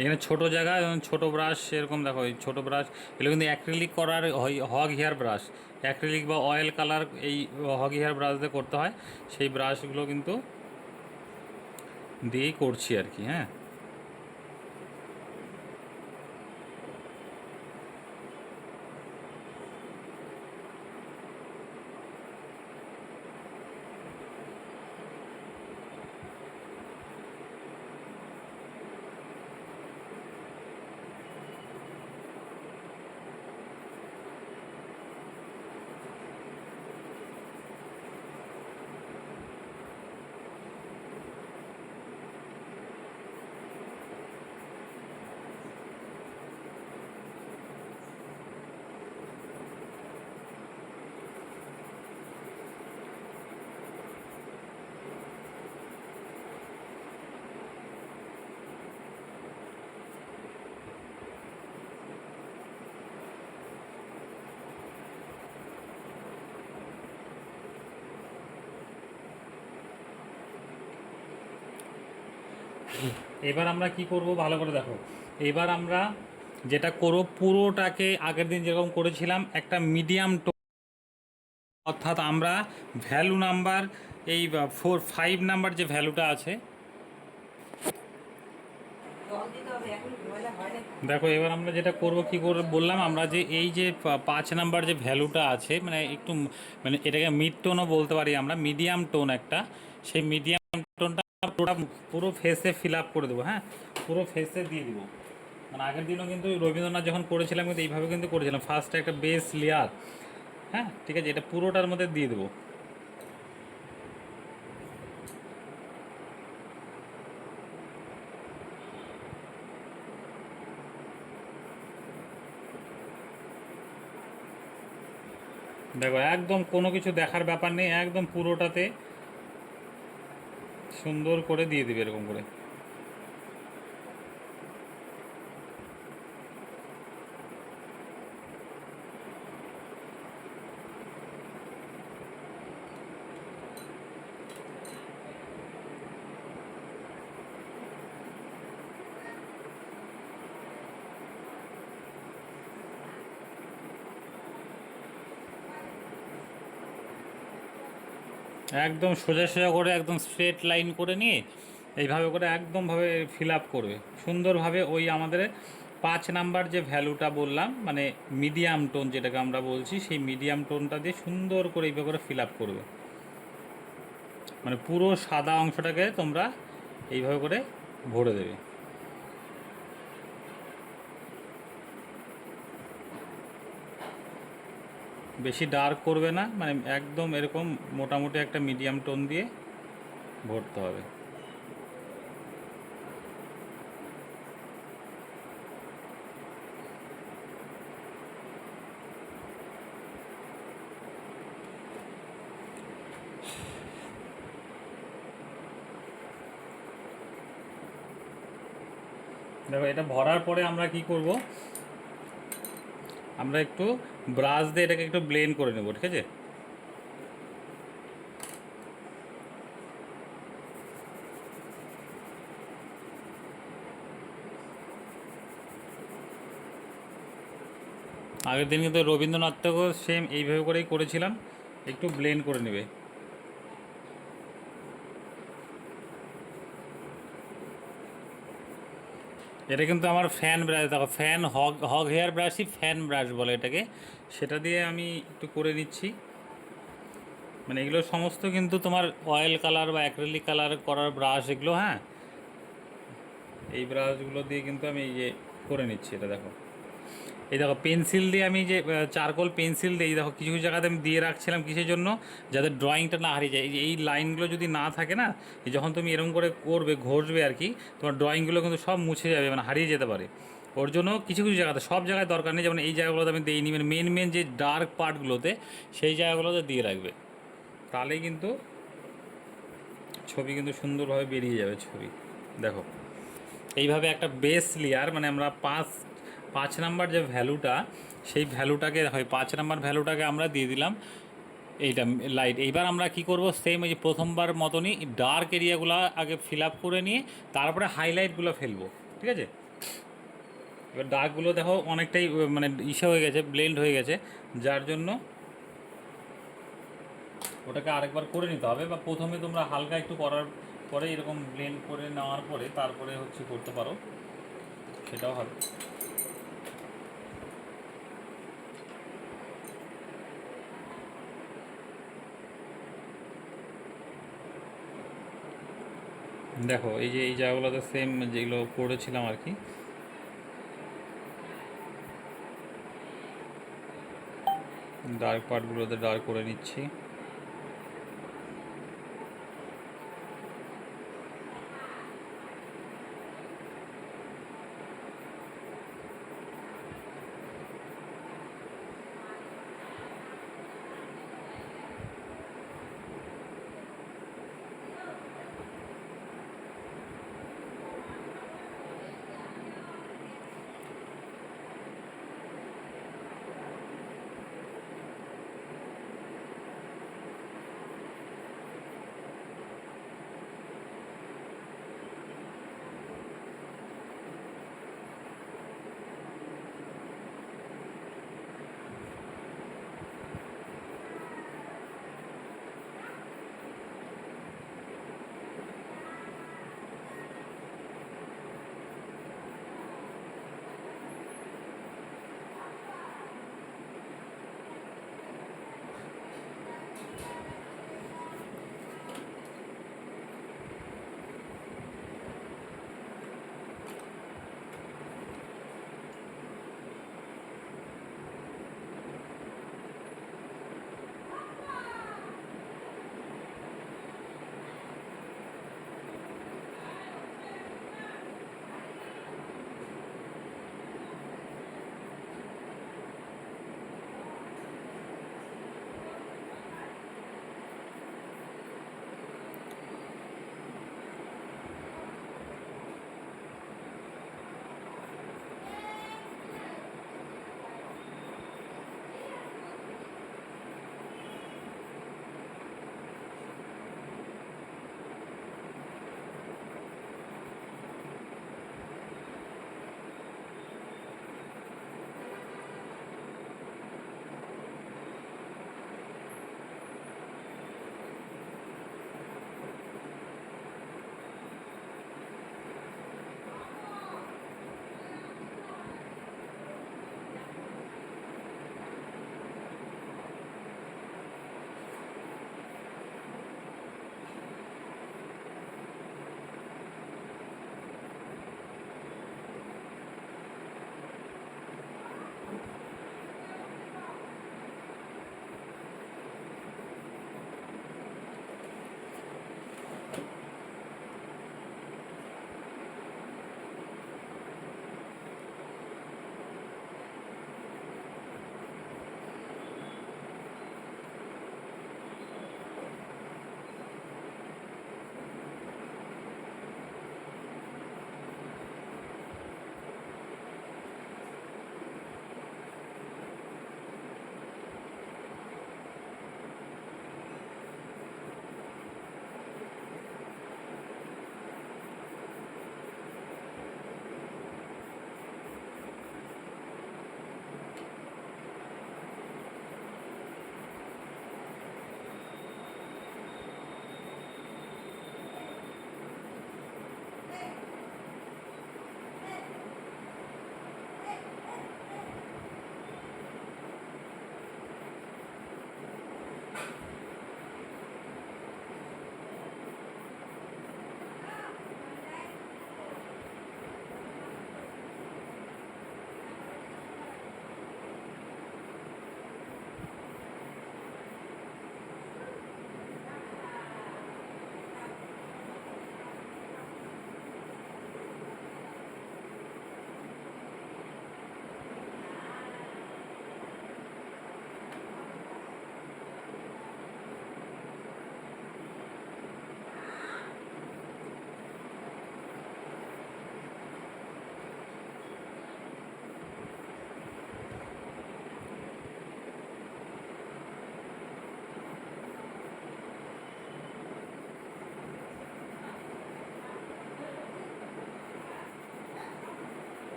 এখানে ছোটো জায়গায় ছোটো ব্রাশ, এরকম দেখো এই ছোটো ব্রাশ, এগুলো কিন্তু অ্যাক্রিলিক করার হগ হেয়ার ব্রাশ, অ্যাক্রিলিক বা অয়েল কালার এই হগ হেয়ার ব্রাশ দিয়ে করতে হয়, সেই ব্রাশগুলো কিন্তু দিয়েই করছি আর কি, হ্যাঁ। এবার আমরা কি করব ভালো করে দেখো। এবার আমরা যেটা করব, পুরোটাকে আগের দিন যেরকম করেছিলাম একটা মিডিয়াম টোন, অর্থাৎ আমরা ভ্যালু নাম্বার এই 4 5 নাম্বার যে ভ্যালুটা আছে, জল দিতে হবে এখন ময়লা হয় না। দেখো এবার আমরা যেটা করব কি করে বললাম, আমরা যে এই যে 5 নাম্বার যে ভ্যালুটা আছে, মানে একটু মানে এটাকে মিড টোনও বলতে পারি আমরা, মিডিয়াম টোন একটা, সেই মিডিয়াম টোনটা পুরো পুরো ফেসে ফিল আপ করে দেবো। হ্যাঁ, পুরো ফেসে দিয়ে দিব। মানে আগের দিনও কিন্তু রবীন্দ্রনাথ যখন করেছিলাম কিন্তু এইভাবে কিন্তু করেছিলাম, ফার্স্টে একটা বেস লেয়ার। হ্যাঁ ঠিক আছে, এটা পুরোটার মধ্যে দিয়ে দেবো। দেখো একদম কোনো কিছু দেখার ব্যাপার নেই, একদম পুরোটাতে সুন্দর করে দিয়ে দিবে এরকম করে। একদম সোজা সোজা করে একদম স্ট্রেট লাইন করে নিয়ে এইভাবে করে একদমভাবে ফিল আপ করবে সুন্দরভাবে। ওই আমাদের 5 নাম্বার যে ভ্যালুটা বললাম, মানে মিডিয়াম টোন যেটাকে আমরা বলছি, সেই মিডিয়াম টোনটা দিয়ে সুন্দর করে এইভাবে করে ফিল আপ করবে। মানে পুরো সাদা অংশটাকে তোমরা এইভাবে করে ভরে দেবে। বেশি ডার্ক করবে না, মানে একদম এরকম মোটামুটি একটা মিডিয়াম টোন দিয়ে ভরতে হবে। দেখো এটা ভরার পরে আমরা কি করব, আমরা একটু ব্রাশ দিয়ে এটাকে একটু ব্লেন্ড করে নেব। ঠিক আছে, আগের দিন কিন্তু রবীন্দ্রনাথকেও সেম এইভাবে করেই করেছিলাম, একটু ব্লেন্ড করে নেবে। এটা কিন্তু আমার ফ্যান ব্রাশ, দেখো ফ্যান হগ হগ হেয়ার ব্রাশই ফ্যান ব্রাশ বলে এটাকে, সেটা দিয়ে আমি একটু করে নিচ্ছি। মানে এগুলো সমস্ত কিন্তু তোমার অয়েল কালার বা অ্যাক্রিলিক কালার করার ব্রাশ এগুলো। হ্যাঁ, এই ব্রাশগুলো দিয়ে কিন্তু আমি এই যে করে নিচ্ছি। এটা দেখো, এই দেখো পেন্সিল দিয়ে আমি যে চারকোল পেন্সিল দিয়ে এই দেখো কিছু কিছু জায়গাতে আমি দিয়ে রাখছিলাম, কিসের জন্য, যাতে ড্রয়িংটা না হারিয়ে যায়। এই যে এই লাইনগুলো যদি না থাকে না, এই যখন তুমি এরকম করে করবে ঘষবে আর কি, তোমার ড্রয়িংগুলো কিন্তু সব মুছে যাবে, মানে হারিয়ে যেতে পারে। ওর জন্য কিছু কিছু জায়গাতে, সব জায়গায় দরকার নেই, যেমন এই জায়গাগুলোতে আমি দিইনি, মানে মেন মেন যে ডার্ক পার্টগুলোতে সেই জায়গাগুলোতে দিয়ে রাখবে, তাহলেই কিন্তু ছবি কিন্তু সুন্দরভাবে বেরিয়ে যাবে ছবি। দেখো এইভাবে একটা বেস লেয়ার, মানে আমরা পাঁচ নাম্বার যে ভ্যালুটা, সেই ভ্যালুটাকে হয় 5 নাম্বার ভ্যালুটাকে আমরা দিয়ে দিলাম এইটা লাইট। এইবার আমরা কি করব, সেম ওই যে প্রথমবার মতনই ডার্ক এরিয়াগুলো আগে ফিল আপ করে নিয়ে তারপরে হাইলাইটগুলো ফেলবো। ঠিক আছে, এবার ডার্কগুলো দেখো অনেকটাই মানে ইসে হয়ে গেছে, ব্লেন্ড হয়ে গেছে, যার জন্য ওটাকে আরেকবার করে নিতে হবে। বা প্রথমে তোমরা হালকা একটু করার পরে এরকম ব্লেন্ড করে নেওয়ার পরে তারপরে হচ্ছে করতে পারো, সেটাও হবে। দেখো এই যে এই জায়গাগুলোতে সেম যেগুলো করেছিলাম আর কি, ডার্ক পার্টগুলোতে ডার্ক করে নিচ্ছি।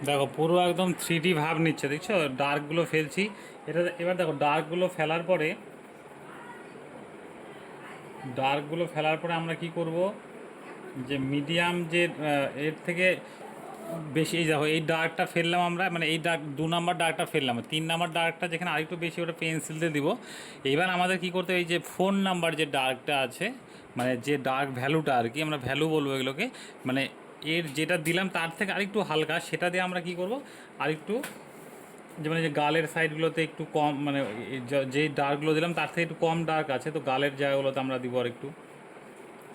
দেখো পুরো একদম 3D ভাব নিচ্ছে, দেখছো ডার্কগুলো ফেলছি। এটা এবার দেখো ডার্কগুলো ফেলার পরে আমরা কি করব, যে মিডিয়াম যে এর থেকে বেশি, এই দেখো এই ডার্কটা ফেললাম আমরা, মানে এই ডার্ক 2 নাম্বার ডার্কটা ফেললাম, 3 নাম্বার ডার্কটা যেখানে আরেকটু বেশি ওটা পেন্সিল দিয়ে দিব। এবার আমাদের কি করতে হবে, এই যে 4 নাম্বার যে ডার্কটা আছে, মানে যে ডার্ক ভ্যালুটা আর কি, আমরা ভ্যালু বলবো এগুলোকে, মানে এর যেটা দিলাম তার থেকে আরেকটু হালকা, সেটা দিয়ে আমরা কি করব, আরেকটু যেমন এই যে গালের সাইডগুলোতে একটু কম, মানে যেই ডার্কগুলো দিলাম তার থেকে একটু কম ডার্ক আছে, তো গালের জায়গাগুলোতে আমরা দিব আর একটু।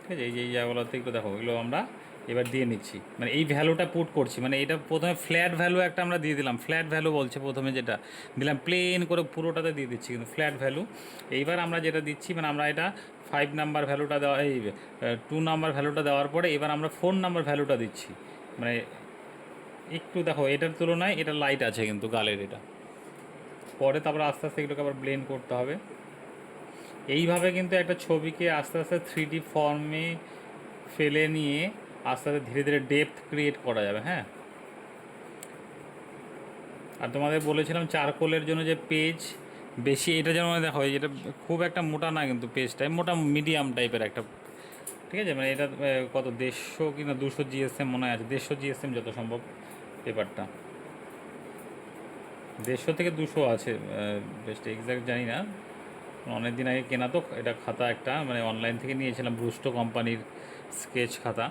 ঠিক আছে, এই যে এই জায়গাগুলোতে একটু দেখো, এগুলো আমরা এবার দিয়ে নিচ্ছি, মানে এই ভ্যালুটা পুট করছি, মানে এটা প্রথমে ফ্ল্যাট ভ্যালু একটা আমরা দিয়ে দিলাম, ফ্ল্যাট ভ্যালু বলছে প্রথমে, যেটা দিলাম প্লেন করে পুরোটাতে দিয়ে দিচ্ছি কিন্তু ফ্ল্যাট ভ্যালু। এইবার আমরা যেটা দিচ্ছি, মানে আমরা এটা 5 নাম্বার ভ্যালুটা দেওয়া, এই 2 নাম্বার ভ্যালুটা দেওয়ার পরে এবার আমরা 4 নাম্বার ভ্যালুটা দিচ্ছি, মানে একটু দেখো এটার তুলনায় এটা লাইট আছে কিন্তু গালের এটা, পরে তারপর আস্তে আস্তে এগুলোকে আবার ব্লেন্ড করতে হবে। এইভাবে কিন্তু একটা ছবিকে আস্তে আস্তে 3D ফর্মে ফেলে নিয়ে আস্তে আস্তে ধীরে ধীরে ডেপথ ক্রিয়েট করা যাবে। হ্যাঁ, আর তোমাদের বলেছিলাম চারকোলের জন্য যে পেজ বেশি, এটা যেন দেখো এটা খুব একটা মোটা না কিন্তু পেজটা মোটা মিডিয়াম টাইপের একটা, ঠিক আছে, মানে এটা কত 150 কিনা 200 জিএসএম মনে আছে, 150 জিএসএম যত সম্ভব পেপারটা, 150 থেকে 200 আছে, বেস্ট এক্স্যাক্ট জানি না, অনেক দিন আগে কেনা তো এটা খাতা একটা, মানে অনলাইন থেকে নিয়েছিলাম ব্রুস্টো কোম্পানির স্কেচ খাতা,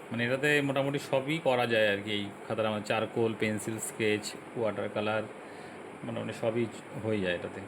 মানে এটাতে মোটামুটি সবই করা যায় আর কি, এই খাতাটা আমার charcoal, pencil, sketch, water colour, মোটামুটি সবই হয়ে যায় এটাতে।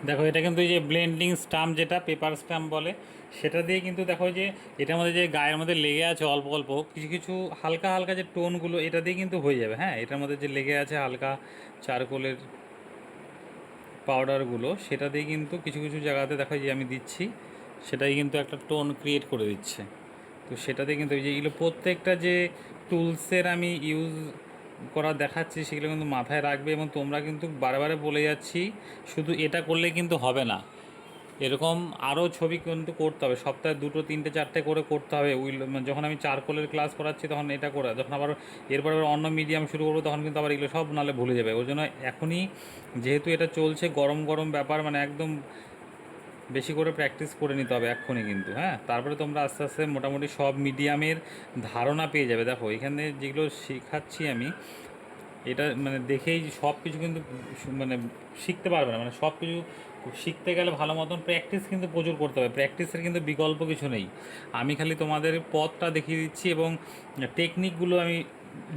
দেখো এটা কিন্তু এই যে ব্লেন্ডিং স্টাম্প, যেটা পেপার স্টাম্প বলে, সেটা দিয়ে কিন্তু দেখো যে এটার মধ্যে যে গায়ের মধ্যে লেগে আছে অল্প অল্প কিছু কিছু হালকা হালকা যে টোনগুলো, এটা দিয়ে কিন্তু হয়ে যাবে। হ্যাঁ, এটার মধ্যে যে লেগে আছে হালকা চারকোলের পাউডারগুলো, সেটা দিয়ে কিন্তু কিছু কিছু জায়গাতে দেখো যে আমি দিচ্ছি, সেটাই কিন্তু একটা টোন ক্রিয়েট করে দিচ্ছে। তো সেটাতে কিন্তু এই যে এগুলো প্রত্যেকটা যে টুলসের আমি ইউজ করা দেখাচ্ছি, সেগুলো কিন্তু মাথায় রাখবে, এবং তোমরা কিন্তু বারে বারে বলে যাচ্ছি শুধু এটা করলে কিন্তু হবে না, এরকম আরও ছবি কিন্তু করতে হবে, সপ্তাহে 2, 3, 4টে করে করতে হবে। যখন আমি চারকোলের ক্লাস করাচ্ছি তখন এটা করে, যখন আবার এরপর আবার অন্য মিডিয়াম শুরু করবো তখন কিন্তু আবার এগুলো সব নাহলে ভুলে যাবে। ওই জন্য এখনই যেহেতু এটা চলছে, গরম গরম ব্যাপার, মানে একদম বেশি করে প্র্যাকটিস করে নিতে হবে এক্ষুনি কিন্তু। হ্যাঁ, তারপরে তোমরা আস্তে আস্তে মোটামুটি সব মিডিয়ামের ধারণা পেয়ে যাবে। দেখো এখানে যেগুলো শেখাচ্ছি আমি, এটা মানে দেখেই সব কিছু কিন্তু মানে শিখতে পারবে না, মানে সব কিছু শিখতে গেলে ভালো মতন প্র্যাকটিস কিন্তু প্রচুর করতে হবে, প্র্যাকটিসের কিন্তু বিকল্প কিছু নেই। আমি খালি তোমাদের পথটা দেখিয়ে দিচ্ছি এবং টেকনিকগুলো আমি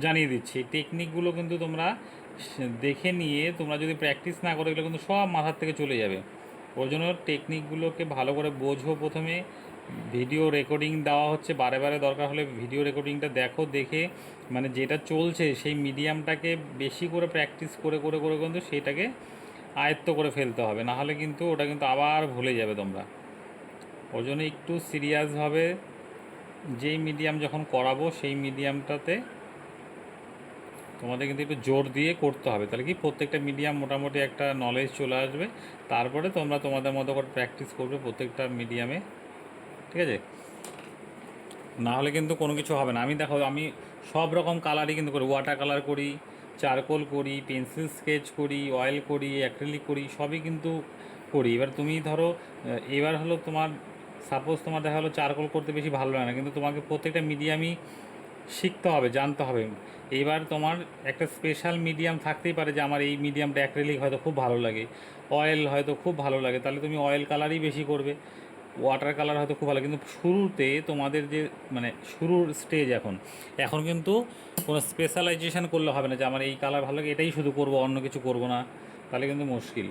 জানিয়ে দিচ্ছি, টেকনিকগুলো কিন্তু তোমরা দেখে নিয়ে তোমরা যদি প্র্যাকটিস না করো, এগুলো কিন্তু সব মাথার থেকে চলে যাবে। ওই জন্য টেকনিকগুলোকে ভালো করে বোঝো প্রথমে, ভিডিও রেকর্ডিং দেওয়া হচ্ছে, বারে বারে দরকার হলে ভিডিও রেকর্ডিংটা দেখো, দেখে মানে যেটা চলছে সেই মিডিয়ামটাকে বেশি করে প্র্যাকটিস করে করে করে কিন্তু সেইটাকে আয়ত্ত করে ফেলতে হবে, না হলে কিন্তু ওটা কিন্তু আবার ভুলে যাবে তোমরা। ওই জন্য একটু সিরিয়াসভাবে যেই মিডিয়াম যখন করাবো সেই মিডিয়ামটাতে তোমাদের কিন্তু একটু জোর দিয়ে করতে হবে, তাহলে কি প্রত্যেকটা মিডিয়াম মোটামুটি একটা নলেজ চলে আসবে। তারপরে তোমরা তোমাদের মতো করে প্র্যাকটিস করবে প্রত্যেকটা মিডিয়ামে, ঠিক আছে? না হলে কিন্তু কোনো কিছু হবে না। আমি দেখো, আমি সব রকম কালারই কিন্তু করি, ওয়াটার কালার করি, চারকোল করি, পেন্সিল স্কেচ করি, অয়েল করি, অ্যাক্রিলিক করি, সবই কিন্তু করি। এবার তুমি ধরো এবার হলো তোমার সাপোজ তোমার দেখা হলো চারকোল করতে বেশি ভালো লাগে না, কিন্তু তোমাকে প্রত্যেকটা মিডিয়ামই শিখতে হবে, জানতে হবে। এইবার তোমার একটা স্পেশাল মিডিয়াম থাকতেই পারে যে আমার এই মিডিয়ামটা অ্যাক্রিলিক হয়তো খুব ভালো লাগে, অয়েল হয়তো খুব ভালো লাগে, তাহলে তুমি অয়েল কালারই বেশি করবে। ওয়াটার কালার হয়তো খুব ভালো, কিন্তু শুরুতে তোমাদের যে মানে শুরুর স্টেজ এখন, এখন কিন্তু কোনো স্পেশালাইজেশন করলে হবে না যে আমার এই কালার ভালো লাগে এটাই শুধু করব, অন্য কিছু করব না, তাহলে কিন্তু মুশকিল।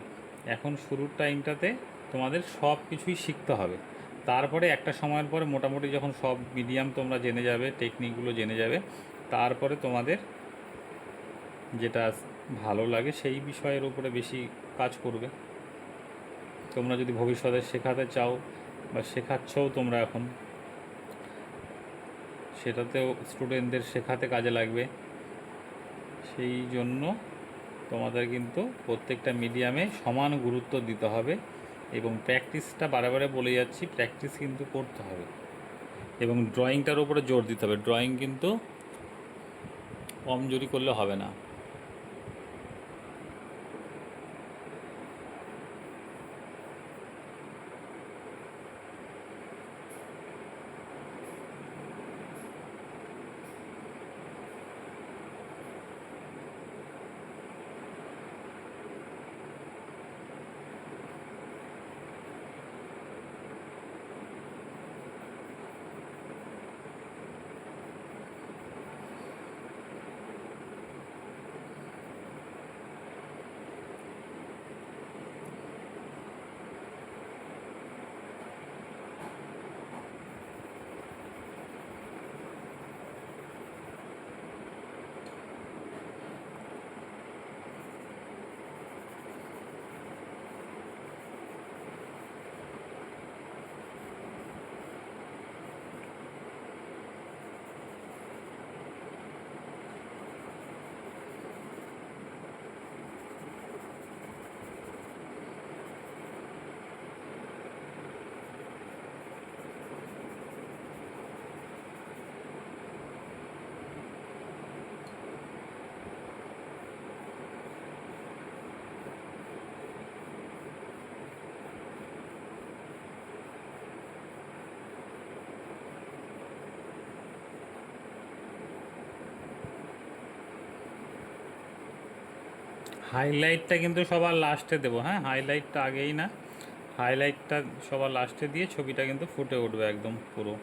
এখন শুরুর টাইমটাতে তোমাদের সব কিছুই শিখতে হবে। তারপরে একটা সময়ের পরে মোটামুটি যখন সব মিডিয়াম তোমরা জেনে যাবে, টেকনিকগুলো জেনে যাবে, তারপরে তোমাদের যেটা ভালো লাগে সেই বিষয়ের উপরে বেশি কাজ করবে। তোমরা যদি ভবিষ্যতে শেখাতে চাও বা শেখাচ্ছও তোমরা এখন, সেটাতেও স্টুডেন্টদের শেখাতে কাজে লাগবে। সেই জন্য তোমাদের কিন্তু প্রত্যেকটা মিডিয়ামে সমান গুরুত্ব দিতে হবে, এবং প্র্যাকটিসটা বারে বারে বলে যাচ্ছি, প্র্যাকটিস কিন্তু করতে হবে, এবং ড্রয়িংটার উপরে জোর দিতে হবে। ড্রয়িং কিন্তু কমজোরি করলে হবে না। হাইলাইটটা কিন্তু সবার লাস্টে দেবো, হ্যাঁ, হাইলাইটটা আগেই না, হাইলাইটটা সবার লাস্টে দিয়ে ছবিটা কিন্তু ফুটে উঠবে একদম পুরো।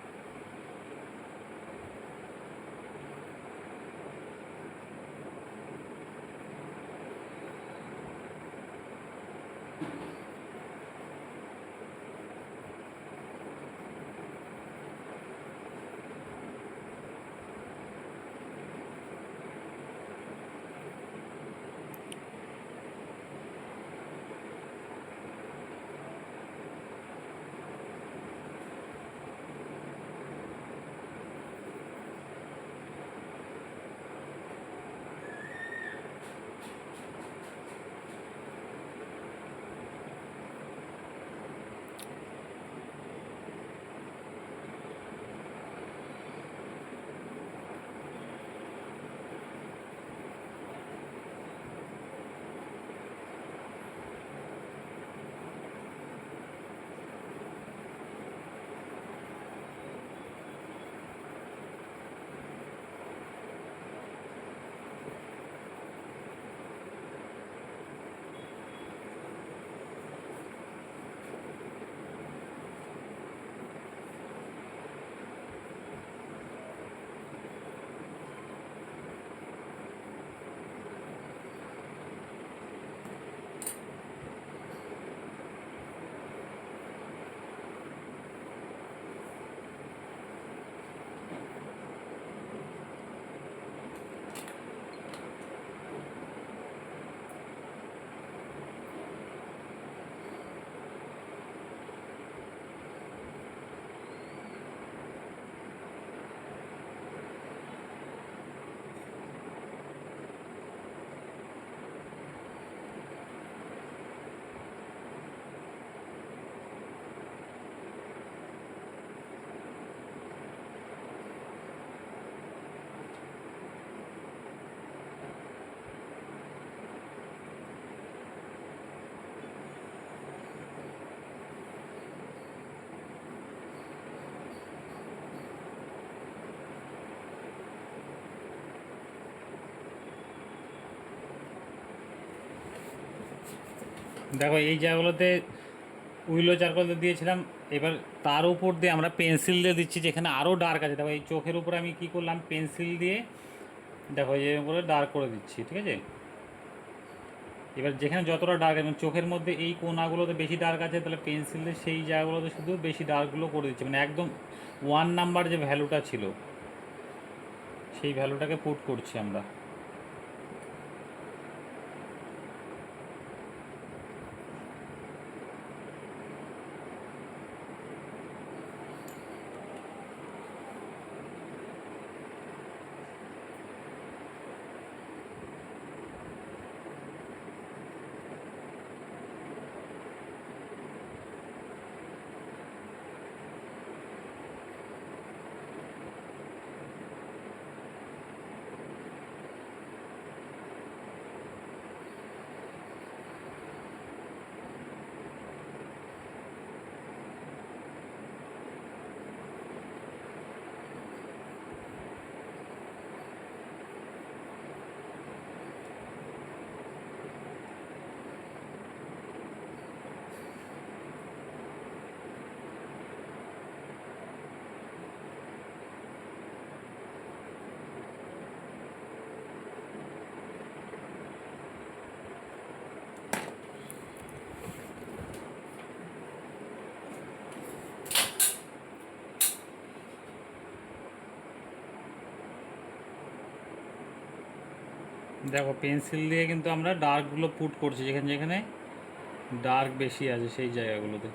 দেখো এই জায়গাগুলোতে উইলো চারকোল দিয়েছিলাম, এবার তার উপর দিয়ে আমরা পেন্সিল দিয়ে দিচ্ছি যেখানে আরও ডার্ক আছে। দেখো এই চোখের উপরে আমি কি করলাম, পেন্সিল দিয়ে দেখো এই উপরে ডার্ক করে দিচ্ছি, ঠিক আছে। এবার যেখানে যতটা ডার্ক আছে, চোখের মধ্যে এই কোনাগুলোতে বেশি ডার্ক আছে, তাহলে পেন্সিল দিয়ে সেই জায়গাগুলোতে শুধু বেশি ডার্কগুলো করে দিচ্ছি, মানে একদম 1 নাম্বার যে ভ্যালুটা ছিল সেই ভ্যালুটাকে পুট করছি আমরা। দেখো পেন্সিল দিয়ে কিন্তু আমরা ডার্কগুলো পুট করছি যেখানে যেখানে ডার্ক বেশি আছে সেই জায়গাগুলোতে।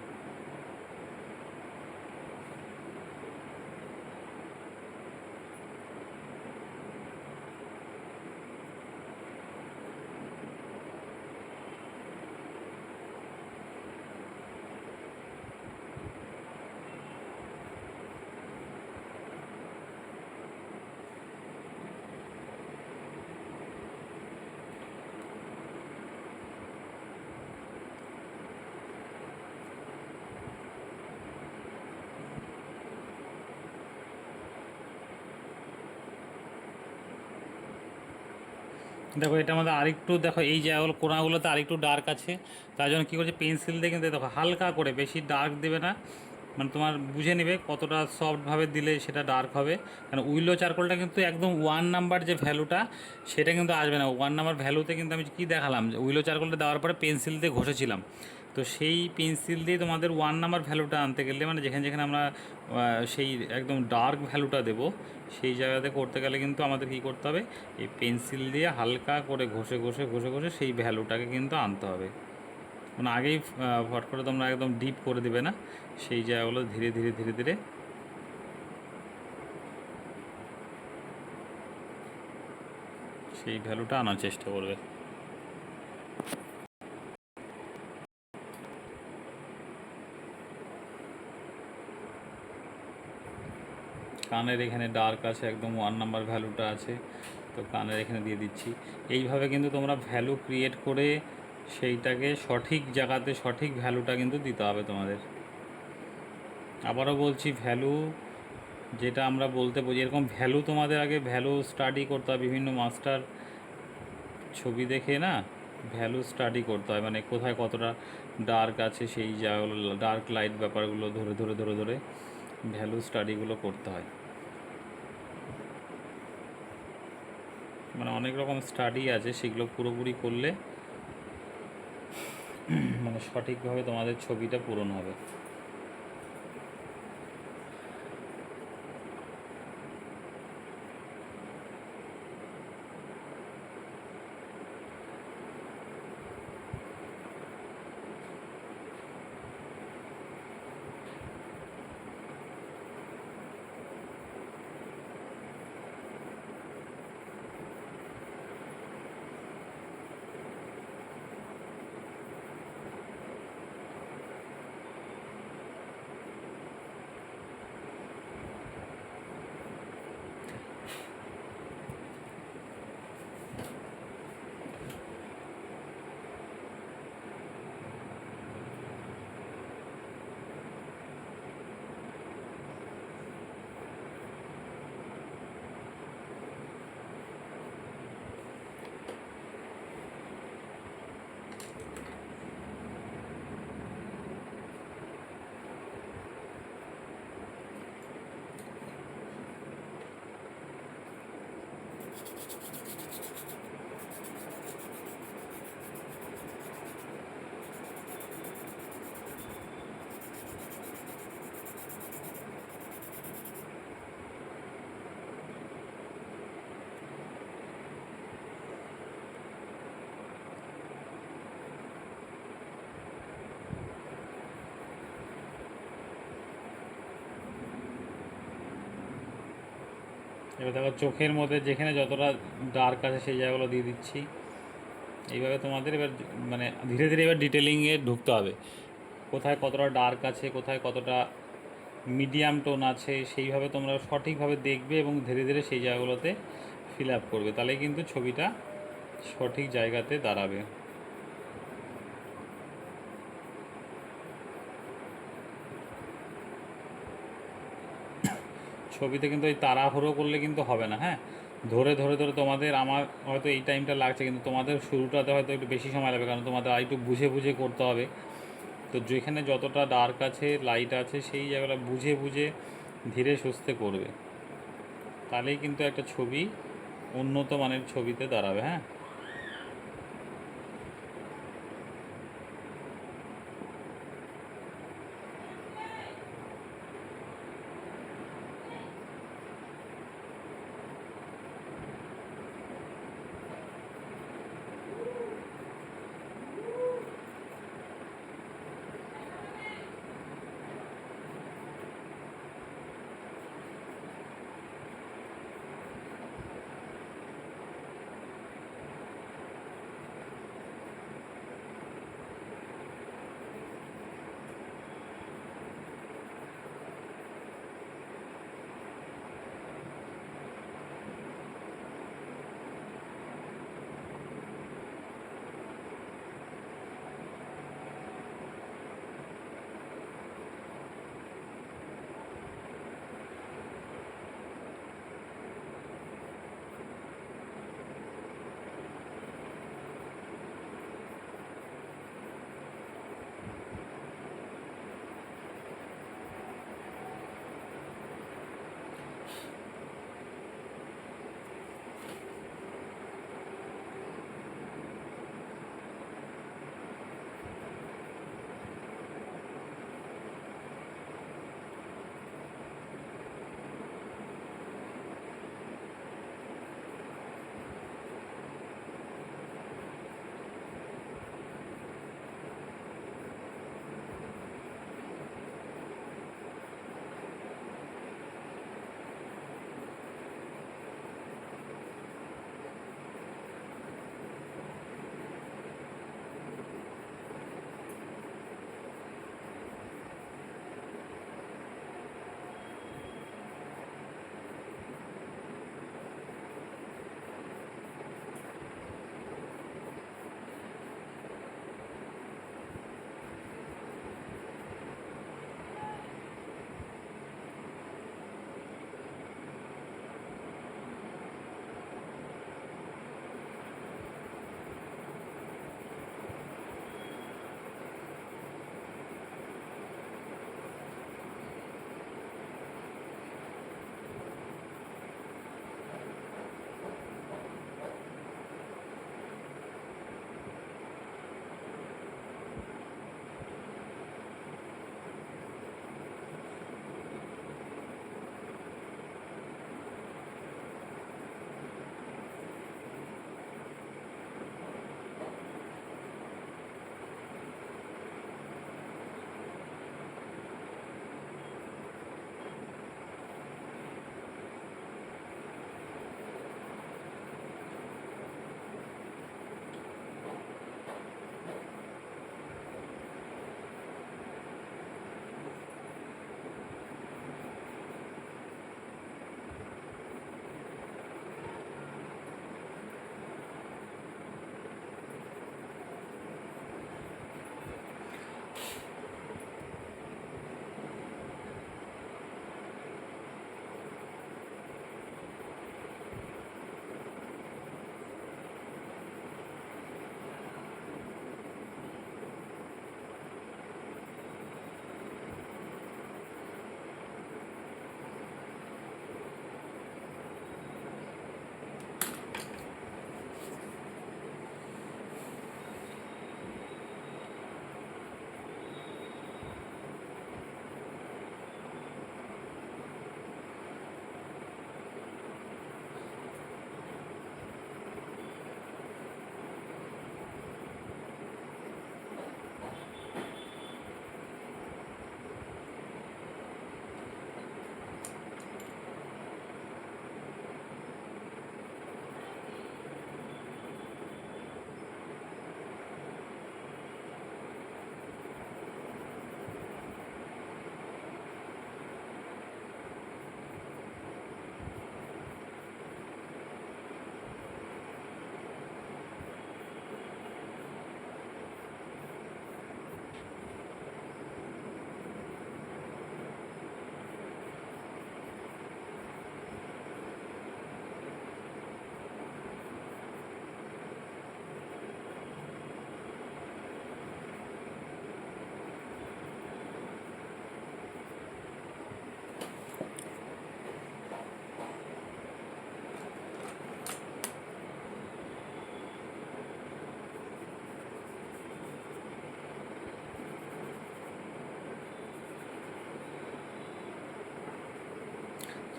দেখো এটা আমাদের আরেকটু, দেখো এই জায়গাগুলো কোনাগুলোতে আরেকটু ডার্ক আছে, তার জন্য কী করছে পেন্সিল দিয়ে কিন্তু দেখো হালকা করে, বেশি ডার্ক দেবে না, মানে তোমার বুঝে নেবে কতটা সফটভাবে দিলে সেটা ডার্ক হবে। কারণ উইলো চারকোলটা কিন্তু একদম 1 নাম্বার যে ভ্যালুটা সেটা কিন্তু আসবে না। 1 নাম্বার ভ্যালুতে কিন্তু আমি কী দেখালাম, যে উইলো চারকোলটা দেওয়ার পরে পেন্সিল দিয়ে ঘষেছিলাম, তো সেই পেন্সিল দিয়ে তোমাদের 1 নাম্বার ভ্যালুটা আনতে গেলে, মানে যেখানে যেখানে আমরা সেই একদম ডার্ক ভ্যালুটা দেবো সেই জায়গাতে করতে গেলে কিন্তু আমাদের কী করতে হবে, এই পেন্সিল দিয়ে হালকা করে ঘষে ঘষে ঘষে ঘষে সেই ভ্যালুটাকে কিন্তু আনতে হবে। মানে আগেই ফট করে তোমরা একদম ডিপ করে দেবে না, সেই জায়গাগুলো ধীরে ধীরে ধীরে ধীরে সেই ভ্যালুটা আনার চেষ্টা করবে। কানের এখানে ডার্ক আছে, একদম 1 নাম্বার ভ্যালুটা আছে, তো কানের এখানে দিয়ে দিচ্ছি। এইভাবে কিন্তু তোমরা ভ্যালু ক্রিয়েট করে সেইটাকে সঠিক জায়গাতে সঠিক ভ্যালুটা কিন্তু দিতে হবে তোমাদের। আবারও বলছি, ভ্যালু যেটা আমরা বলতে বুঝি, এরকম ভ্যালু তোমাদের আগে ভ্যালু স্টাডি করতে হয়, বিভিন্ন মাস্টার ছবি দেখে না ভ্যালু স্টাডি করতে হয়, মানে কোথায় কতটা ডার্ক আছে সেই জায়গাগুলো, ডার্ক লাইট ব্যাপারগুলো ধরে ধরে ধরে ধরে ভ্যালু স্টাডিগুলো করতে হয়। মানে অনেক রকম স্টাডি আছে, সেগুলো পুরোপুরি করলে মানে সঠিকভাবে তোমাদের ছবিটা পূরণ হবে। এবার দেখো চোখের মধ্যে যেখানে যতটা ডার্ক আছে সেই জায়গাগুলো দিয়ে দিচ্ছি। এইভাবে তোমাদের এবার মানে ধীরে ধীরে এবার ডিটেলিংয়ে ঢুকতে হবে, কোথায় কতটা ডার্ক আছে, কোথায় কতটা মিডিয়াম টোন আছে, সেইভাবে তোমরা সঠিকভাবে দেখবে এবং ধীরে ধীরে সেই জায়গাগুলোতে ফিল আপ করবে, তাহলে কিন্তু ছবিটা সঠিক জায়গাতে দাঁড়াবে। ছবিতে কিন্তু এই তাড়াহুড়ো করলে কিন্তু হবে না, হ্যাঁ। ধরে ধরে ধরে তোমাদের, আমার হয়তো এই টাইমটা লাগছে, কিন্তু তোমাদের শুরুটাতে হয়তো একটু বেশি সময় লাগবে, কারণ তোমাদের আর একটু বুঝে বুঝে করতে হবে। তো যেখানে যতটা ডার্ক আছে, লাইট আছে, সেই জায়গাটা বুঝে বুঝে ধীরে সুস্থে করবে, তাহলেই কিন্তু একটা ছবি উন্নত মানের ছবিতে দাঁড়াবে, হ্যাঁ।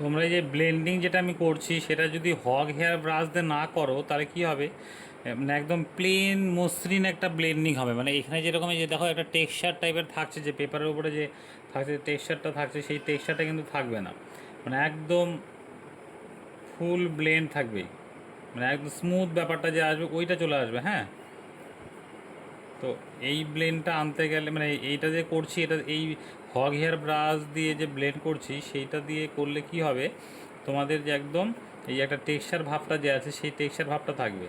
তোমরা এই যে ব্লেন্ডিং যেটা আমি করছি সেটা যদি হগ হেয়ার ব্রাশ দিয়ে না করো তাহলে কি হবে, মানে একদম প্লেন মসৃণ একটা ব্লেন্ডিং হবে। মানে এখানে যেরকম এই যে দেখো একটা টেক্সচার টাইপের থাকছে, যে পেপারের উপরে যে থাকছে টেক্সচারটা থাকছে, সেই টেক্সচারটা কিন্তু থাকবে না। মানে একদম ফুল ব্লেন্ড থাকবে, মানে একদম স্মুথ ব্যাপারটা যে আসবে ওইটা চলে আসবে। হ্যাঁ, তো এই ব্লেন্ডটা আনতে গেলে মানে এইটা যে করছি, এটা এই হগ হেয়ার ব্রাশ দিয়ে যে ব্লেন্ড করছি সেইটা দিয়ে করলে কি হবে, তোমাদের যে একদম এই একটা টেক্সচার ভাবটা যে আছে সেই টেক্সচার ভাবটা থাকবে,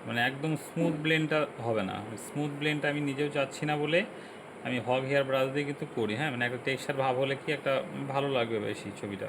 মানে একদম স্মুথ ব্লেন্ডটা হবে না। স্মুথ ব্লেন্ডটা আমি নিজেও চাচ্ছি না বলে আমি হগ হেয়ার ব্রাশ দিয়ে কিন্তু করি। হ্যাঁ, মানে একটা টেক্সচার ভাব হলে কি একটা ভালো লাগবে বেশি ছবিটা।